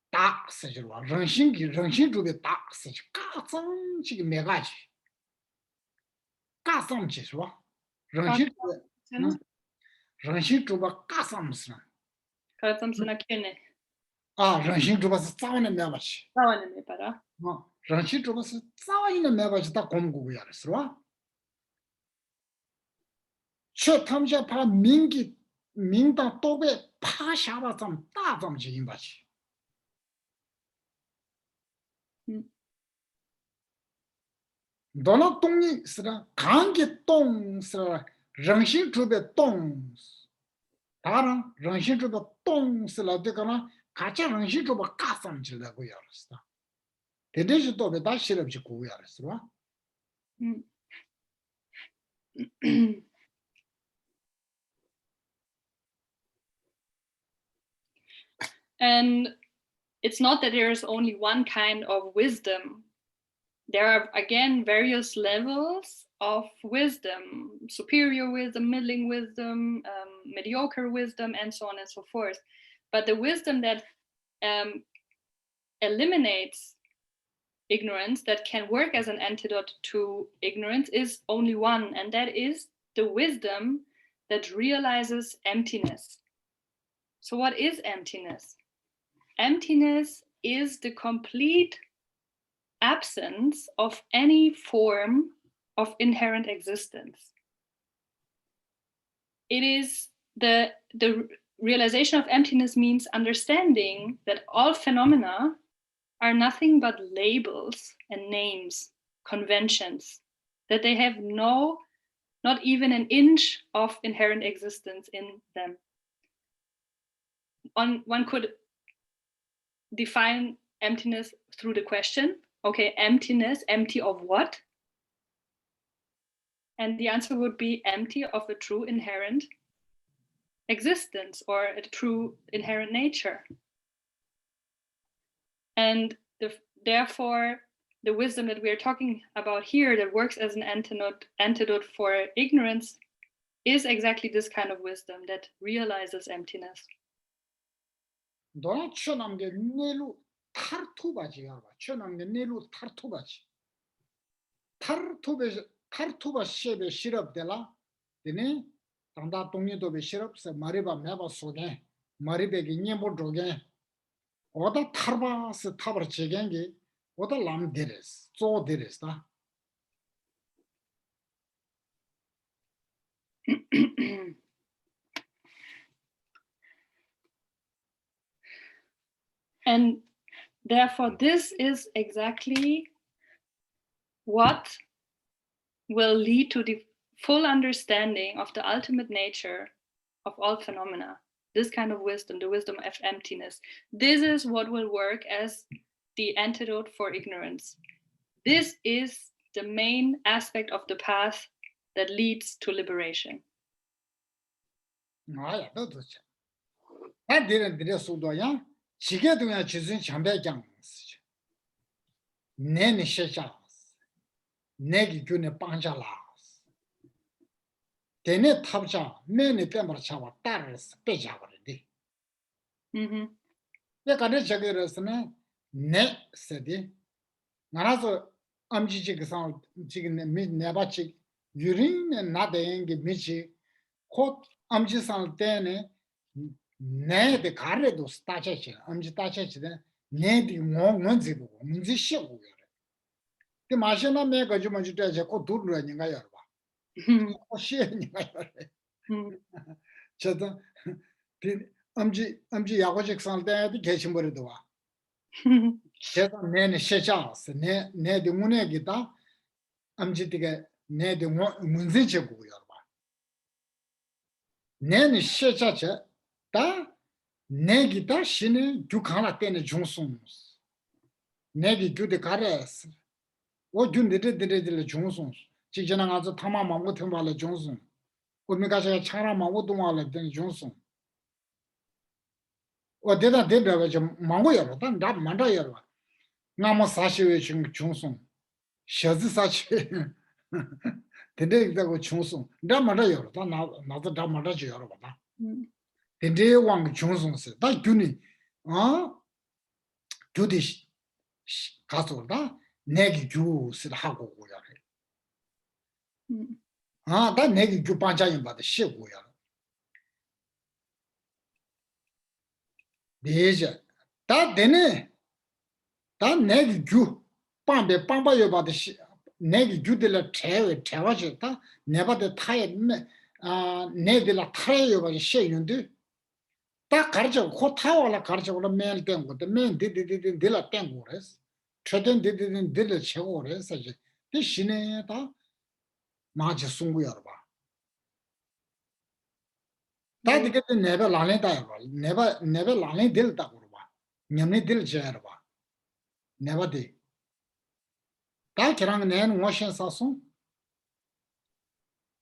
[SPEAKER 1] 딱 쓰지로 정신 주베 딱 쓰지 가성 지금 매가지 가성지 좋아 정신 주바 가성스나
[SPEAKER 2] 가samsna kene.
[SPEAKER 1] 정신 주바서 싸우는 매가지
[SPEAKER 2] Sawane me para.
[SPEAKER 1] 정신 주바서 싸우는 매가지 다 공부야 알았어 저 탐자 파 민다 또베 파샤바 좀 따좀 지인 바지 너는 똥이 쓰라 강게 똥 쓰라 정신 주베 똥 다랑 정신 주베 똥 쓰라 되거나 같이 정신 주베 가슴 질라고 알았어 대대지 또베 다시 럽지 고야 알았어
[SPEAKER 2] And it's not that there is only one kind of wisdom. There are, again, various levels of wisdom: superior wisdom, middling wisdom, mediocre wisdom, and so on and so forth. But the wisdom that eliminates ignorance, that can work as an antidote to ignorance, is only one, and that is the wisdom that realizes emptiness. So what is emptiness? Emptiness is the complete absence of any form of inherent existence. It is the realization of emptiness means understanding that all phenomena are nothing but labels and names, conventions, that they have not even an inch of inherent existence in them. One could define emptiness through the question, okay, emptiness, empty of what? And the answer would be empty of a true inherent existence or a true inherent nature. And therefore, the wisdom that we are talking about here that works as an antidote for ignorance is exactly this kind of wisdom that realizes emptiness.
[SPEAKER 1] 너는 쳐남게 내로 타르투바지야 봐. 쳐남게 내로 타르투바지. 타르투바 셰베 시럽데라. 되네. 당다 동료도베 시럽서 마리바 매바 속에 마리베기 녀모 조게. 오다 타르바스 타버 제겐게 오다 람데레스. 조데레스다.
[SPEAKER 2] And therefore, this is exactly what will lead to the full understanding of the ultimate nature of all phenomena. This kind of wisdom, the wisdom of emptiness. This is what will work as the antidote for ignorance. This is the main aspect of the path that leads to liberation.
[SPEAKER 1] 아야, 너도 참. 나들은 소도야. 지게도야 지진 참배장. 내내 셔자. 내기 균에 빵자라. 대내 탑자 내내 뺨을 잡아 따르스 빼자버리디. 내가 내 저기로서는 내 세디. 나라서 암지지 그상 지금 내바치 유린에 나대행게 미치 코 암지상 때네 내데 가래도 스타체치 암지 따체치데 내디 뭔지고 뭔지 쉬고 그 마셔나 매 가지고 먼저 코 둘러니가 여봐 쉬니가 여래 저도 암지 야고직 상대도 계신 버리도 와 제가 내내 셔자스 내내 문에기다 암지디게 내도 문제제고 여봐 내내 셔자자 다 내기다 신의 두칸라 때는 중송 내기 두데 가레스 오 준데데데데 중송 직전에 가서 타마마 못해 말래 중송 오미가서 차라마 못 동말래 된 중송 어디다 대다가 좀 망고여 단 만다여 나무 사시외 중송 셔즈 사시 대대다고 중송 나 만다여 다 나도 다 만다지 여러 봐 대대 왕 중송스 다 균이 주디 가서다 내기 주스 하고 고야 다 내기 주 반자인 받아 쉬고야 내자 다 되네 다 내기 주 빵배 빵바여 받아 내기 주들 태워졌다 내바데 타에 내들 타에여 받아 쉬는데 딱 가르쳐 코 타와라 가르쳐로 매일 된 것도 맨 디디디디라 된 거래서 최근 디디디디를 채고 그래서 이제 이 신에다 마치 숨고요 봐. 다디게 내가 라네다 봐. 내가 라네 될다 그러 봐. 냠네 될 제어 봐. 내가디 다 그랑 내는 모션 사송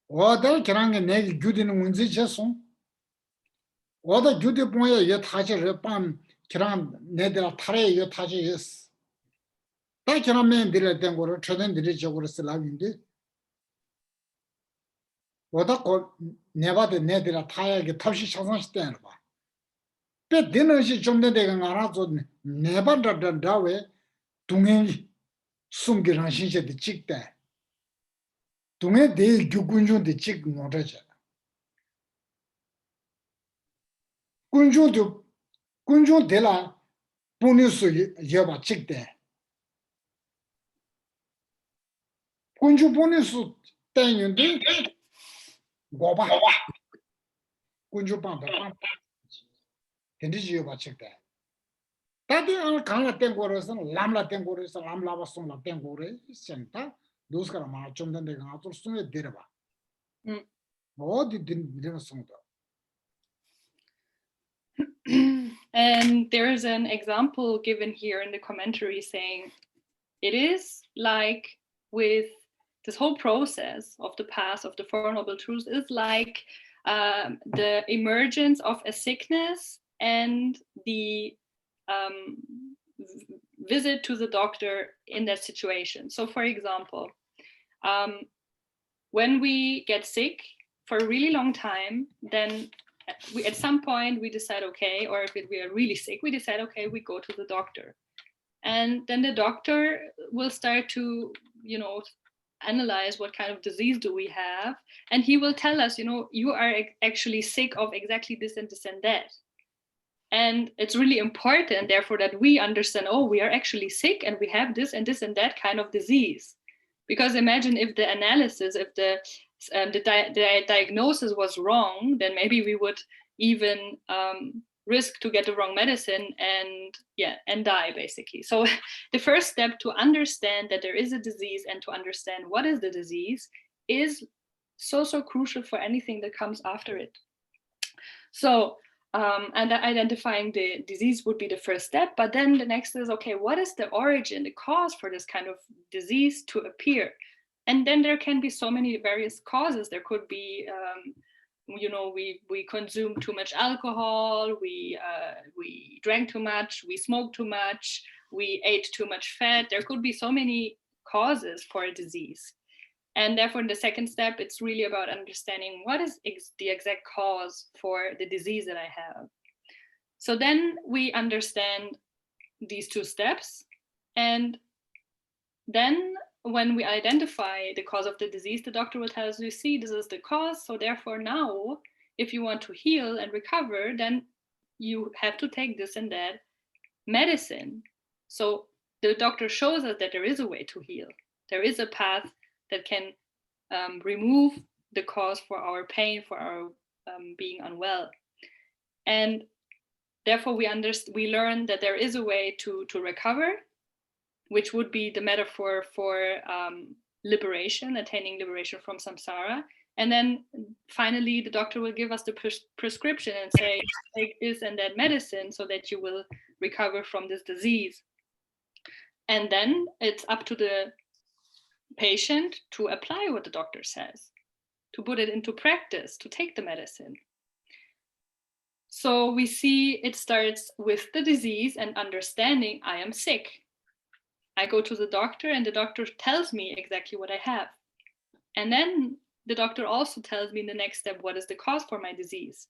[SPEAKER 1] 어들 그랑 내 규디는 문제 제송 어다 규디 보여 여 타지를 밤 그랑 내들 타래 여 타지 예스 다 그랑 맨들 된 거를 최근 들이적으로 쓰라는데 어다 내바데 내들 타야게 탑시 차상시 때는 봐. 때 되는 시좀 내가 알아서 내바다다왜 동행이 숨기란 신세대 찍대. 동해 대 교군중대 찍 못하죠. 군중 대라 보내서 여봐 찍대. 군중 보내서 때는데 고바 군중 반다 근데 여봐 찍대. 다들 강라 된 거라서 람라 된 거라서 람라바 송라 된 거래 센터 도스가라 마좀 된데 가서 숨에 데려봐. 어디 되는 송도.
[SPEAKER 2] And there is an example given here in the commentary saying it is like with this whole process of the path of the Four Noble Truths is like the emergence of a sickness and the visit to the doctor in that situation. So for example, when we get sick for a really long time, then we at some point we decide, okay, or if we are really sick, we decide, okay, we go to the doctor. And then the doctor will start to, analyze what kind of disease do we have. And he will tell us, you are actually sick of exactly this and this and that. And it's really important, therefore, that we understand, oh, we are actually sick and we have this and this and that kind of disease. Because imagine if the analysis, if the diagnosis was wrong, then maybe we would even risk to get the wrong medicine and die, basically. So the first step to understand that there is a disease and to understand what is the disease is so crucial for anything that comes after it. So and identifying the disease would be the first step, but then the next is, okay, what is the origin, the cause for this kind of disease to appear? And then there can be so many various causes. There could be, we consume too much alcohol, we drank too much, we smoked too much, we ate too much fat. There could be so many causes for a disease. And therefore, in the second step, it's really about understanding what is the exact cause for the disease that I have. So then we understand these two steps. And then when we identify the cause of the disease, the doctor will tell us, you see, this is the cause. So therefore now, if you want to heal and recover, then you have to take this and that medicine. So the doctor shows us that there is a way to heal. There is a path that can remove the cause for our pain, for our being unwell. And therefore we learn that there is a way to recover, which would be the metaphor for liberation, attaining liberation from samsara. And then finally, the doctor will give us the prescription and say, take this and that medicine so that you will recover from this disease. And then it's up to the patient to apply what the doctor says, to put it into practice, to take the medicine. So we see it starts with the disease and understanding I am sick. I go to the doctor and the doctor tells me exactly what I have. And then the doctor also tells me in the next step, what is the cause for my disease?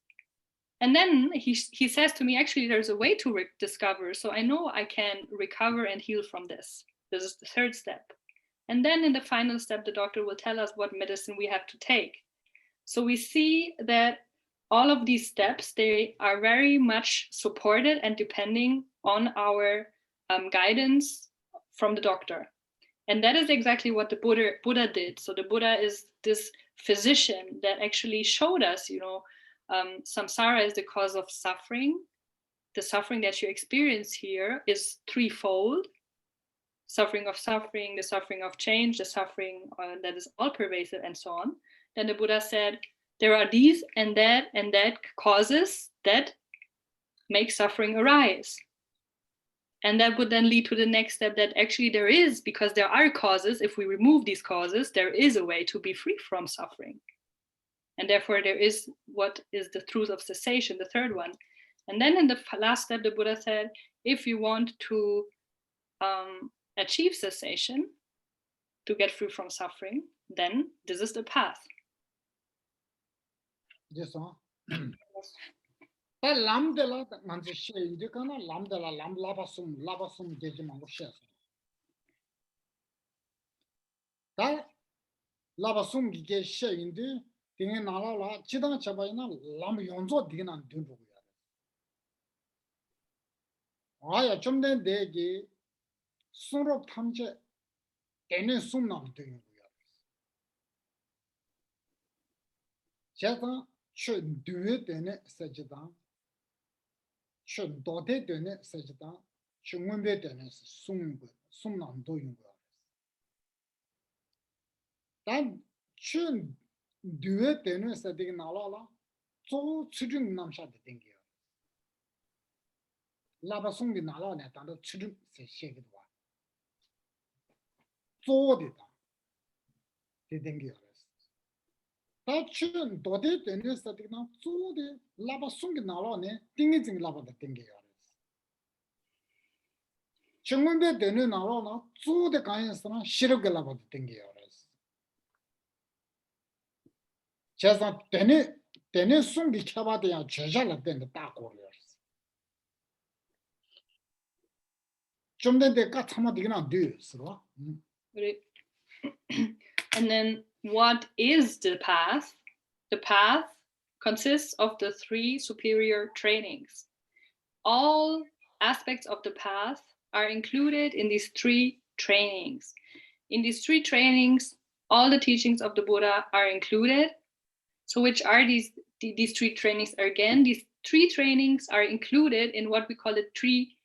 [SPEAKER 2] And then he says to me, actually, there's a way to discover. So I know I can recover and heal from this. This is the third step. And then in the final step, the doctor will tell us what medicine we have to take. So we see that all of these steps, they are very much supported and depending on our guidance from the doctor. And that is exactly what the Buddha did. So the Buddha is this physician that actually showed us, samsara is the cause of suffering. The suffering that you experience here is threefold. Suffering, the suffering of change, the suffering that is all pervasive, and so on. Then the Buddha said, there are these and that causes that make suffering arise. And that would then lead to the next step that actually there is, because there are causes, if we remove these causes, there is a way to be free from suffering. And therefore there is what is the truth of cessation, the third one. And then in the last step, the Buddha said, if you want to achieve cessation, to get free from suffering, then this is the path.
[SPEAKER 1] Yes, Ta lam de la nganzi she ide kana lam de la lam laba sum geji mangu she. Ta laba sum ge she inde dinge nala la chidang chaba ina lam yonzo digna dunbu ya. Aya chomden de ge sunrok tamche ene sum nam dunbu ya. Cheta chön duwe dene sajidang chön dote dene sajidang chöngonbe dene sum nam do yung ya. Dan chön duwe dene sadig nala la zo chujung nam sha de dengi ya. Laba sum gi nala ne dan do chujung se shege dwa. Zo de da de dengi ya. 다 춘 도대 되는 사람들이나 조대 라바 숨기 나라네 띵이징 라바다 띵게요. 정문대 되는 나라나 조대 가인스나 시럽게 라바다 띵게요. 제가 되는 숨기 켜봐도야 제자라 된다 딱 고려요. 좀 된데가 참아되기나 돼서.
[SPEAKER 2] And then what is the path? The path consists of the three superior trainings. All aspects of the path are included in these three trainings. In these three trainings, all the teachings of the Buddha are included. So which are these three trainings? Again, these three trainings are included in what we call the three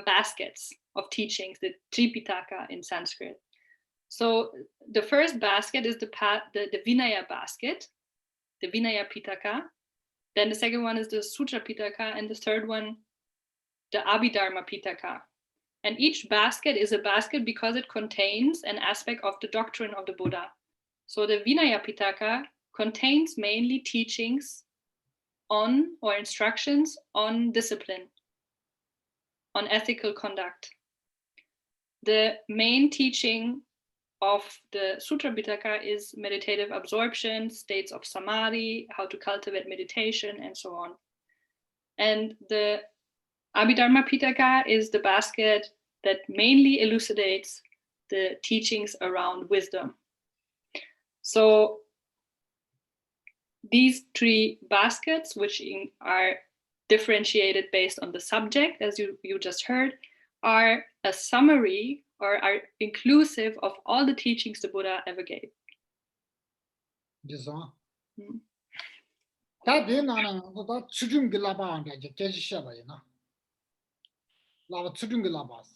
[SPEAKER 2] baskets of teachings, the Tripitaka in Sanskrit. So the first basket is the Vinaya basket, the Vinaya Pitaka. Then the second one is the Sutra Pitaka, and the third one, the Abhidharma Pitaka. And each basket is a basket because it contains an aspect of the doctrine of the Buddha. So the Vinaya Pitaka contains mainly teachings on, or instructions on, discipline, on ethical conduct. The main teaching of the Sutra Pitaka is meditative absorption, states of samadhi, how to cultivate meditation, and so on. And the Abhidharma Pitaka is the basket that mainly elucidates the teachings around wisdom. So these three baskets, which are differentiated based on the subject, as you just heard, are a summary or are inclusive of all the teachings the Buddha ever gave.
[SPEAKER 1] This one. That day, that children gilaba and Geshe Shabba, Lava children gilabas.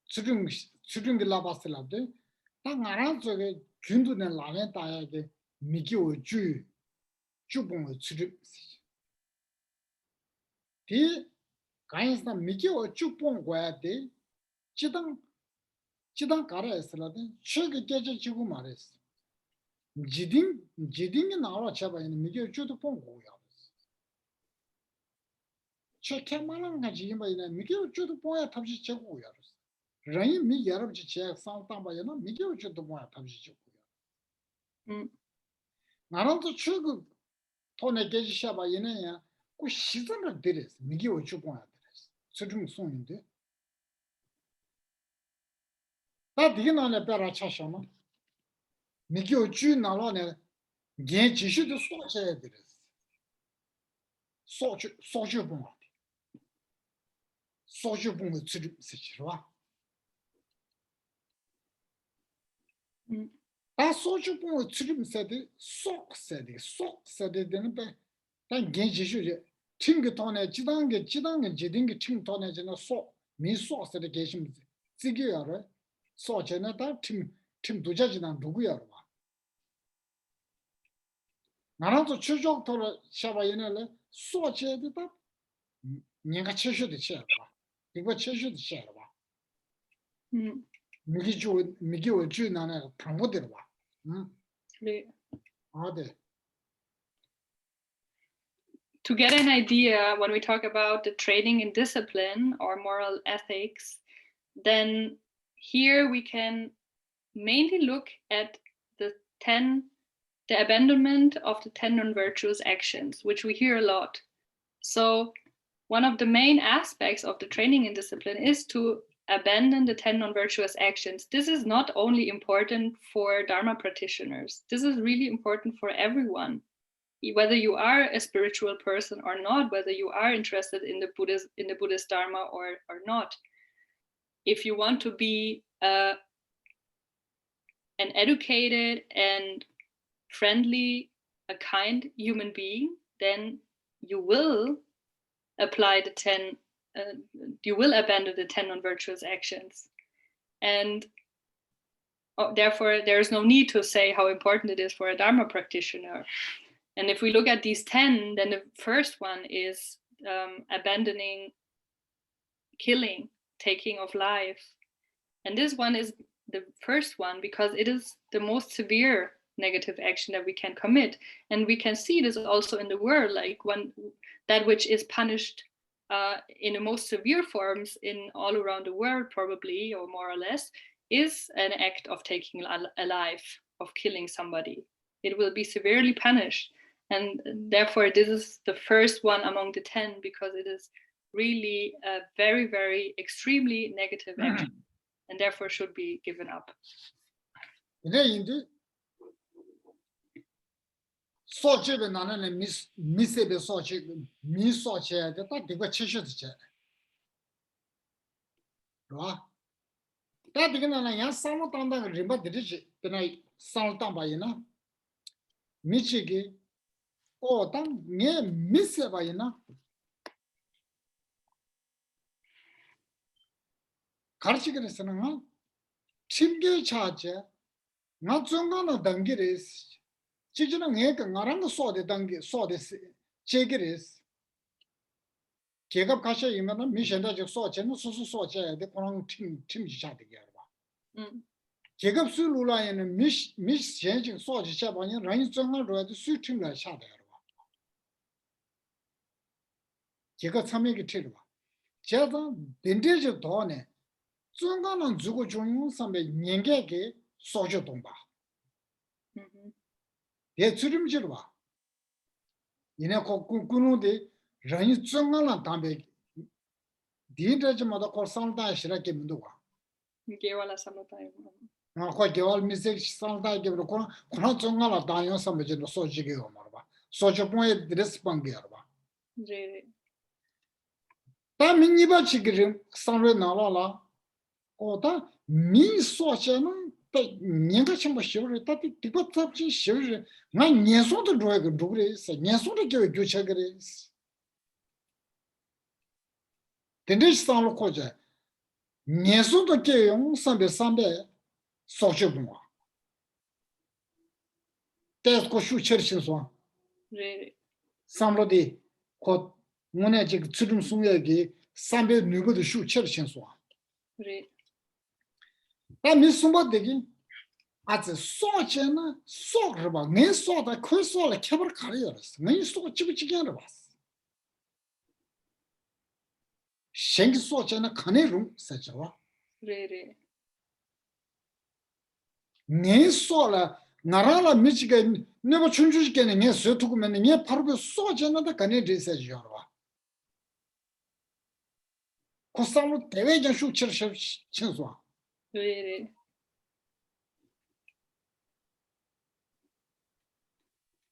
[SPEAKER 1] Children gilabas labde. Tangaran so Kundu and Laventa Mikio Ju Jubon children. The kinds of Mikio Jupon where they Chidang Karas, Sugar Geshe Chigumaris. Jiding in our chaba in the Mikio Jupon. Chekamalanga Jimba in a Mikio Jutupoya Tabji Chaguyars. Rain me Yarab Chek, Sound Tambayana, Mikio Jutupoya Tabji Chaguya. Naranto Chugu Tone Geshe Shaba Yenea, who Shizana did it, Mikio Jupoya did it. Sudum soon in there. That didn't on a better chashama. Mikio Ju Nalone, Gen Jishu the Socha did it. Socha Bonga. Social bond to that social bond to said it, sock said it, then Genji Tingatone, Jidang, Jiding, Tingatone, and a sock, me sauce education, Zigara, Soch and that Tim to judge and Duguyarva. Naranto Chujo told Shabayana, Soch it up, Nanga Cheshu the chair. What Cheshu the chair. Migio Junana promoted one.
[SPEAKER 2] To get an idea, when we talk about the training in discipline or moral ethics, then here we can mainly look at the abandonment of the 10 non-virtuous actions, which we hear a lot. So one of the main aspects of the training in discipline is to abandon the 10 non-virtuous actions. This is not only important for Dharma practitioners. This is really important for everyone, whether you are a spiritual person or not, whether you are interested in the Buddhist Dharma or not. If you want to be an educated and friendly, a kind human being, then you will apply the 10, you will abandon the 10 non-virtuous actions. And therefore, there is no need to say how important it is for a Dharma practitioner. And if we look at these 10, then the first one is abandoning killing, taking of life. And this one is the first one because it is the most severe negative action that we can commit. And we can see this also in the world, like that which is punished in the most severe forms in all around the world, probably, or more or less, is an act of taking a life, of killing somebody. It will be severely punished. And therefore, this is the first one among the 10 because it is really a very, very extremely negative action and therefore should be given up.
[SPEAKER 1] Oh, then me miss it by enough. Karchikirisana, Chimge charge, not Zungana Dangiris, Chijana Hek and Naranga saw the Dangi, saw this Chegiris. Jacob Kasha, you know, mission that you saw, and also saw the Korang Tim Chat together. Jacob Sulula and Miss changing saw the Chaban, Rain Zunga road to suit him like Shadow. 제가 참여하게 되려고. 제가 덴데지 돈에 중간은 주고 중용 선배 년개게 소주 동바. 예 주름지로 봐. 이내 고꾸꾸는데 라인 중간은 담배 딘데지마다 고상다 시라게 문도 와.
[SPEAKER 2] 이게 와라 삼다요.
[SPEAKER 1] ko gewal misek salda ge ko zonga la dayon samje no soji ge marba sojo point dres pange arba ta minni ba chigrim sanre na la oda mi soje no te nyega chimba shore ta ti tipo tapchi shore na nyeso de droge dugre se nyeso de ge gyo chagre tende sanlo koje nyeso de ge yong sambe soje bunga tes ko shu cherchin so samlodi ko ngone ji tsudum sungye sambe nugo de shu cherchin so ta mi sumba de gi az so chena so rba ne so da ko so la kebar karıyoruz ne so chibi chigen rba sheng so chena kane rum sa chawa ne so la 나라라 미치게 내가 춘주시게네 내 서투고면 내 바로 소전하다 가네 리서치요. 코스타로 대외적 수치를 친소.
[SPEAKER 2] 네.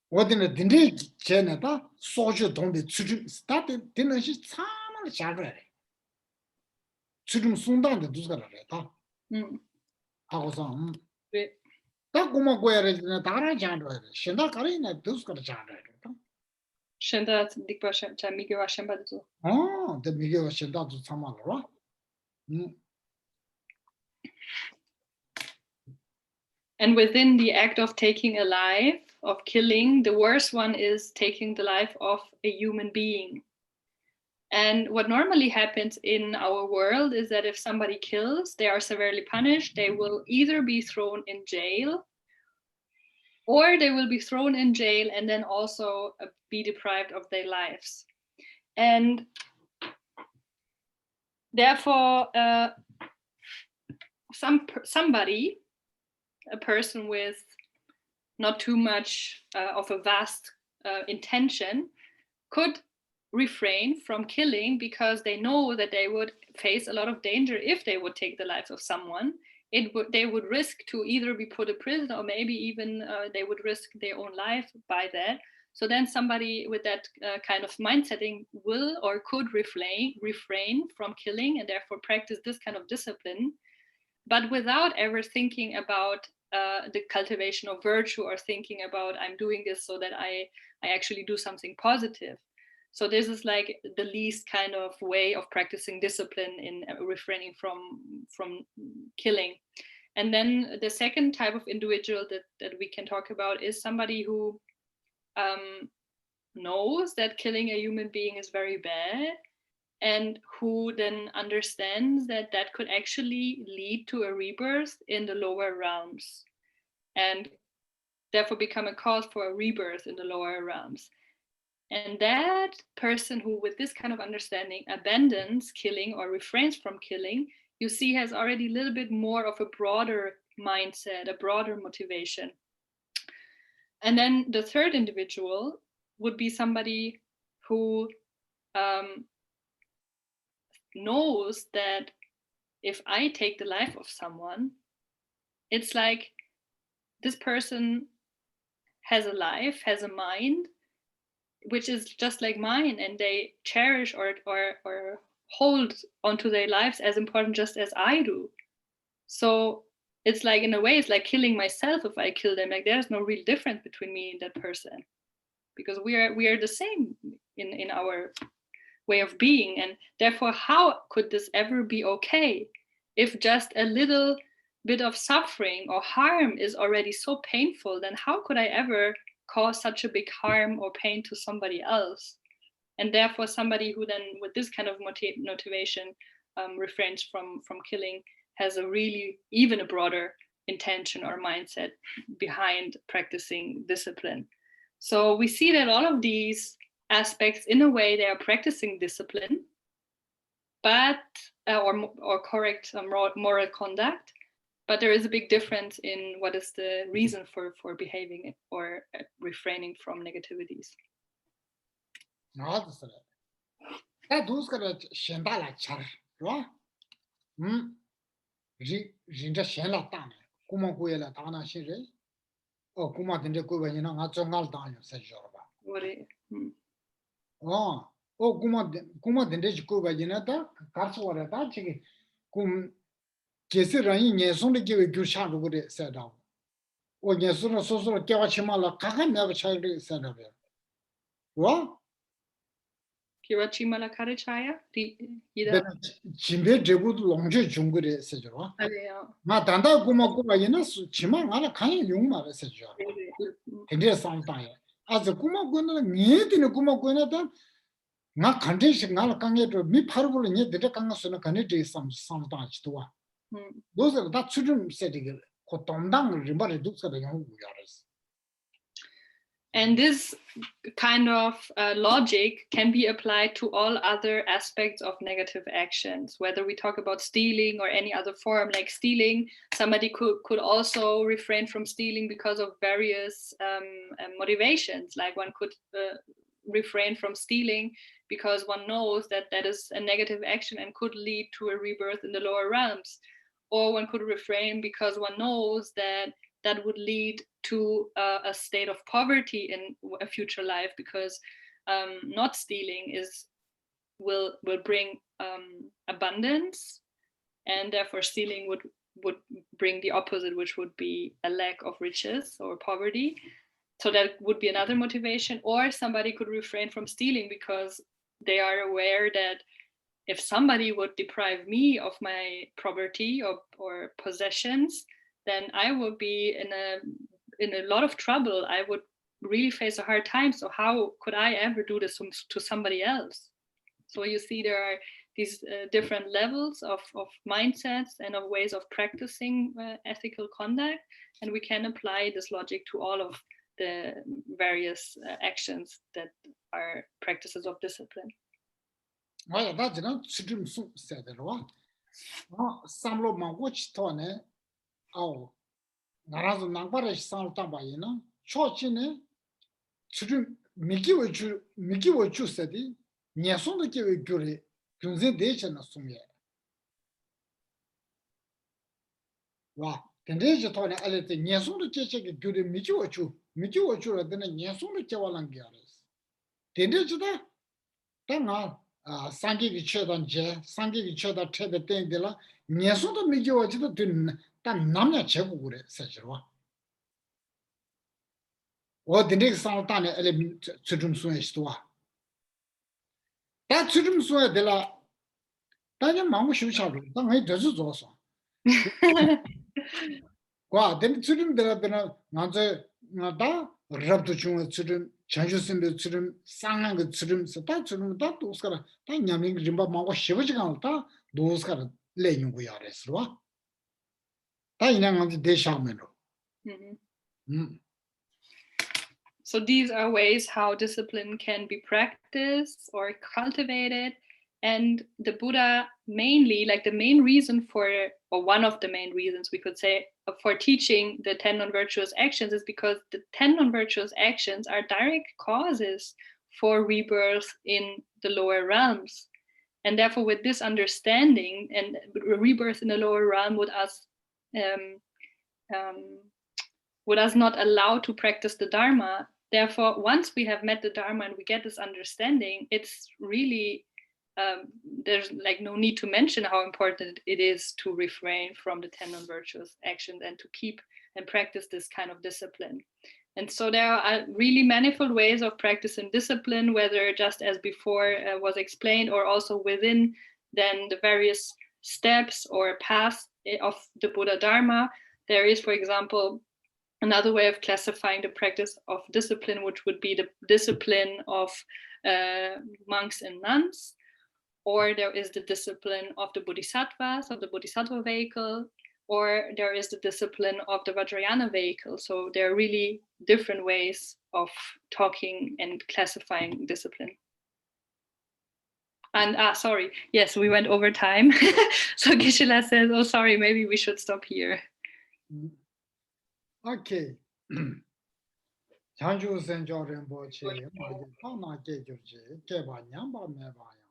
[SPEAKER 1] 어디는 딘디 제네다 소주 동비 추주 스타트 되는시 참을 잘해. 지금 순간에 두스가라다. 하고서
[SPEAKER 2] 네.
[SPEAKER 1] 딱 고마 고야를 다라 잔로 신다 가리나 두스가라 잔로
[SPEAKER 2] 신다 딕바 샤 미게와 샴바도
[SPEAKER 1] 데 미게와 신다도 참말로
[SPEAKER 2] And within the act of taking a life, of killing, the worst one is taking the life of a human being. And what normally happens in our world is that if somebody kills, they are severely punished. They will either be thrown in jail, or they will be thrown in jail and then also be deprived of their lives. And therefore, somebody, a person with not too much of a vast intention, could refrain from killing because they know that they would face a lot of danger if they would take the life of someone. They would risk to either be put in prison or maybe even they would risk their own life by that. So then somebody with that kind of mindsetting will or could refrain from killing and therefore practice this kind of discipline, but without ever thinking about the cultivation of virtue or thinking about I'm doing this so that I actually do something positive. So this is like the least kind of way of practicing discipline in refraining from killing. And then the second type of individual that we can talk about is somebody who knows that killing a human being is very bad, and who then understands that that could actually lead to a rebirth in the lower realms, and therefore become a cause for a rebirth in the lower realms. And that person who, with this kind of understanding, abandons killing or refrains from killing, you see has already a little bit more of a broader mindset, a broader motivation. And then the third individual would be somebody who knows that if I take the life of someone, it's like this person has a life, has a mind, which is just like mine, and they cherish or hold onto their lives as important just as I do. So it's like, in a way, it's like killing myself if I kill them. Like there's no real difference between me and that person, because we are the same in our way of being. And therefore, how could this ever be okay if just a little bit of suffering or harm is already so painful? Then how could I ever cause such a big harm or pain to somebody else? And therefore, somebody who then, with this kind of motivation, refrains from killing, has a really even a broader intention or mindset behind practicing discipline. So we see that all of these aspects, in a way, they are practicing discipline, but or correct moral conduct. But there is a big difference in what is the reason for behaving or refraining from negativities.
[SPEAKER 1] kuma kuela dana shire o kuma dinde kuba yina nga zongal dan yo se jorba o kuma dinde kuba yina da karso wala da chigi kum kesi rani nyeson de gewe gyusha rugure se da o nyeson so so kewa chimala kaga me ba chayre se da be wa
[SPEAKER 2] Kiwa chimala kare chaya
[SPEAKER 1] jimbe debu longje jungure se jorwa
[SPEAKER 2] yeah.
[SPEAKER 1] 마 단다 고마 얘는 지만 알아 가야 용 말했어 줘. 근데 상당해. 아주 고마 고는 니들이 고마 고는다. 나 간대식 나 강에도 미 파르불 니 데데 강가서는 간에데 상당치도 와. 도서 다 추름 세디게 고 동당 리버를 두서도 용 우야레스.
[SPEAKER 2] And this kind of logic can be applied to all other aspects of negative actions, whether we talk about stealing or any other form. Like stealing, somebody could also refrain from stealing because of various motivations. Like one could refrain from stealing because one knows that that is a negative action and could lead to a rebirth in the lower realms. Or one could refrain because one knows that that would lead to a state of poverty in a future life, because not stealing will bring abundance, and therefore stealing would bring the opposite, which would be a lack of riches or poverty. So that would be another motivation. Or somebody could refrain from stealing because they are aware that if somebody would deprive me of my property or possessions, then I would be in a lot of trouble. I would really face a hard time. So how could I ever do this to somebody else? So you see, there are these different levels of mindsets and of ways of practicing ethical conduct, and we can apply this logic to all of the various actions that are practices of discipline.
[SPEAKER 1] 맞아, 나지는 지금 수 세대로와. 삼로 망고치 토네. 아우. 나라서 남바를 상을 봐이나. 초치네. 지금 미기워 주세디. 녀손도 계획 교리. 군세 대체나 숨예. 와. 근데 저 토네 알레테 녀손도 계획 교리 미기워 주라 되는 녀손도 계획한 게 알았어. 근데 저다. 당아 상기기 쳐던제 상기기 쳐다 태베 땡들라 녀소도 미겨지도 단 남냐 제고 그래 사실와 어딘데 상탄에 엘레 추tum수에 시도와 다 추tum수에 들라 다냐 마무 쉬우샤로 당에 되서 줘서 과 된 추tum들아 되나 나제 나다 rabdo chung churum chanju simbe churum sangang ge churum sta churum da doskara ta nyaming rimba ma wa shibaji gan ta doskara le yung gu ya res wa ta inang de shameno.
[SPEAKER 2] So these are ways how discipline can be practiced or cultivated. And the Buddha mainly, like the main reason for, or one of the main reasons we could say, for teaching the 10 non-virtuous actions is because the 10 non-virtuous actions are direct causes for rebirth in the lower realms. And therefore, with this understanding, and rebirth in the lower realm would us not allow to practice the Dharma. Therefore, once we have met the Dharma and we get this understanding, it's really there's like no need to mention how important it is to refrain from the 10 non-virtuous actions and to keep and practice this kind of discipline. And so there are really manifold ways of practicing discipline, whether just as before was explained, or also within then the various steps or paths of the Buddha Dharma. There is, for example, another way of classifying the practice of discipline, which would be the discipline of monks and nuns. Or there is the discipline of the bodhisattvas, of the bodhisattva vehicle, or there is the discipline of the Vajrayana vehicle. So there are really different ways of talking and classifying discipline. And sorry, yes, we went over time. So Geshe-la says, oh, sorry, maybe we should stop here.
[SPEAKER 1] Okay. Chanju Senjo Rinpoche, Pana Gejuji, Keba Nyamba Mebaya.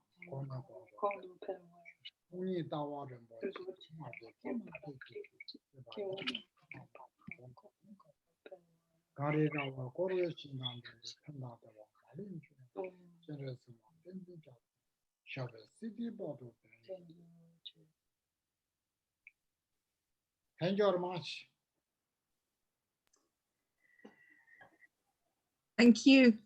[SPEAKER 1] Only Dawa Rinpoche. 가리가와 고르의 신앙들을 편나다와 말인 중 저래서 땡땡자 샤베 시디바도 Thank you very much.
[SPEAKER 3] Thank you.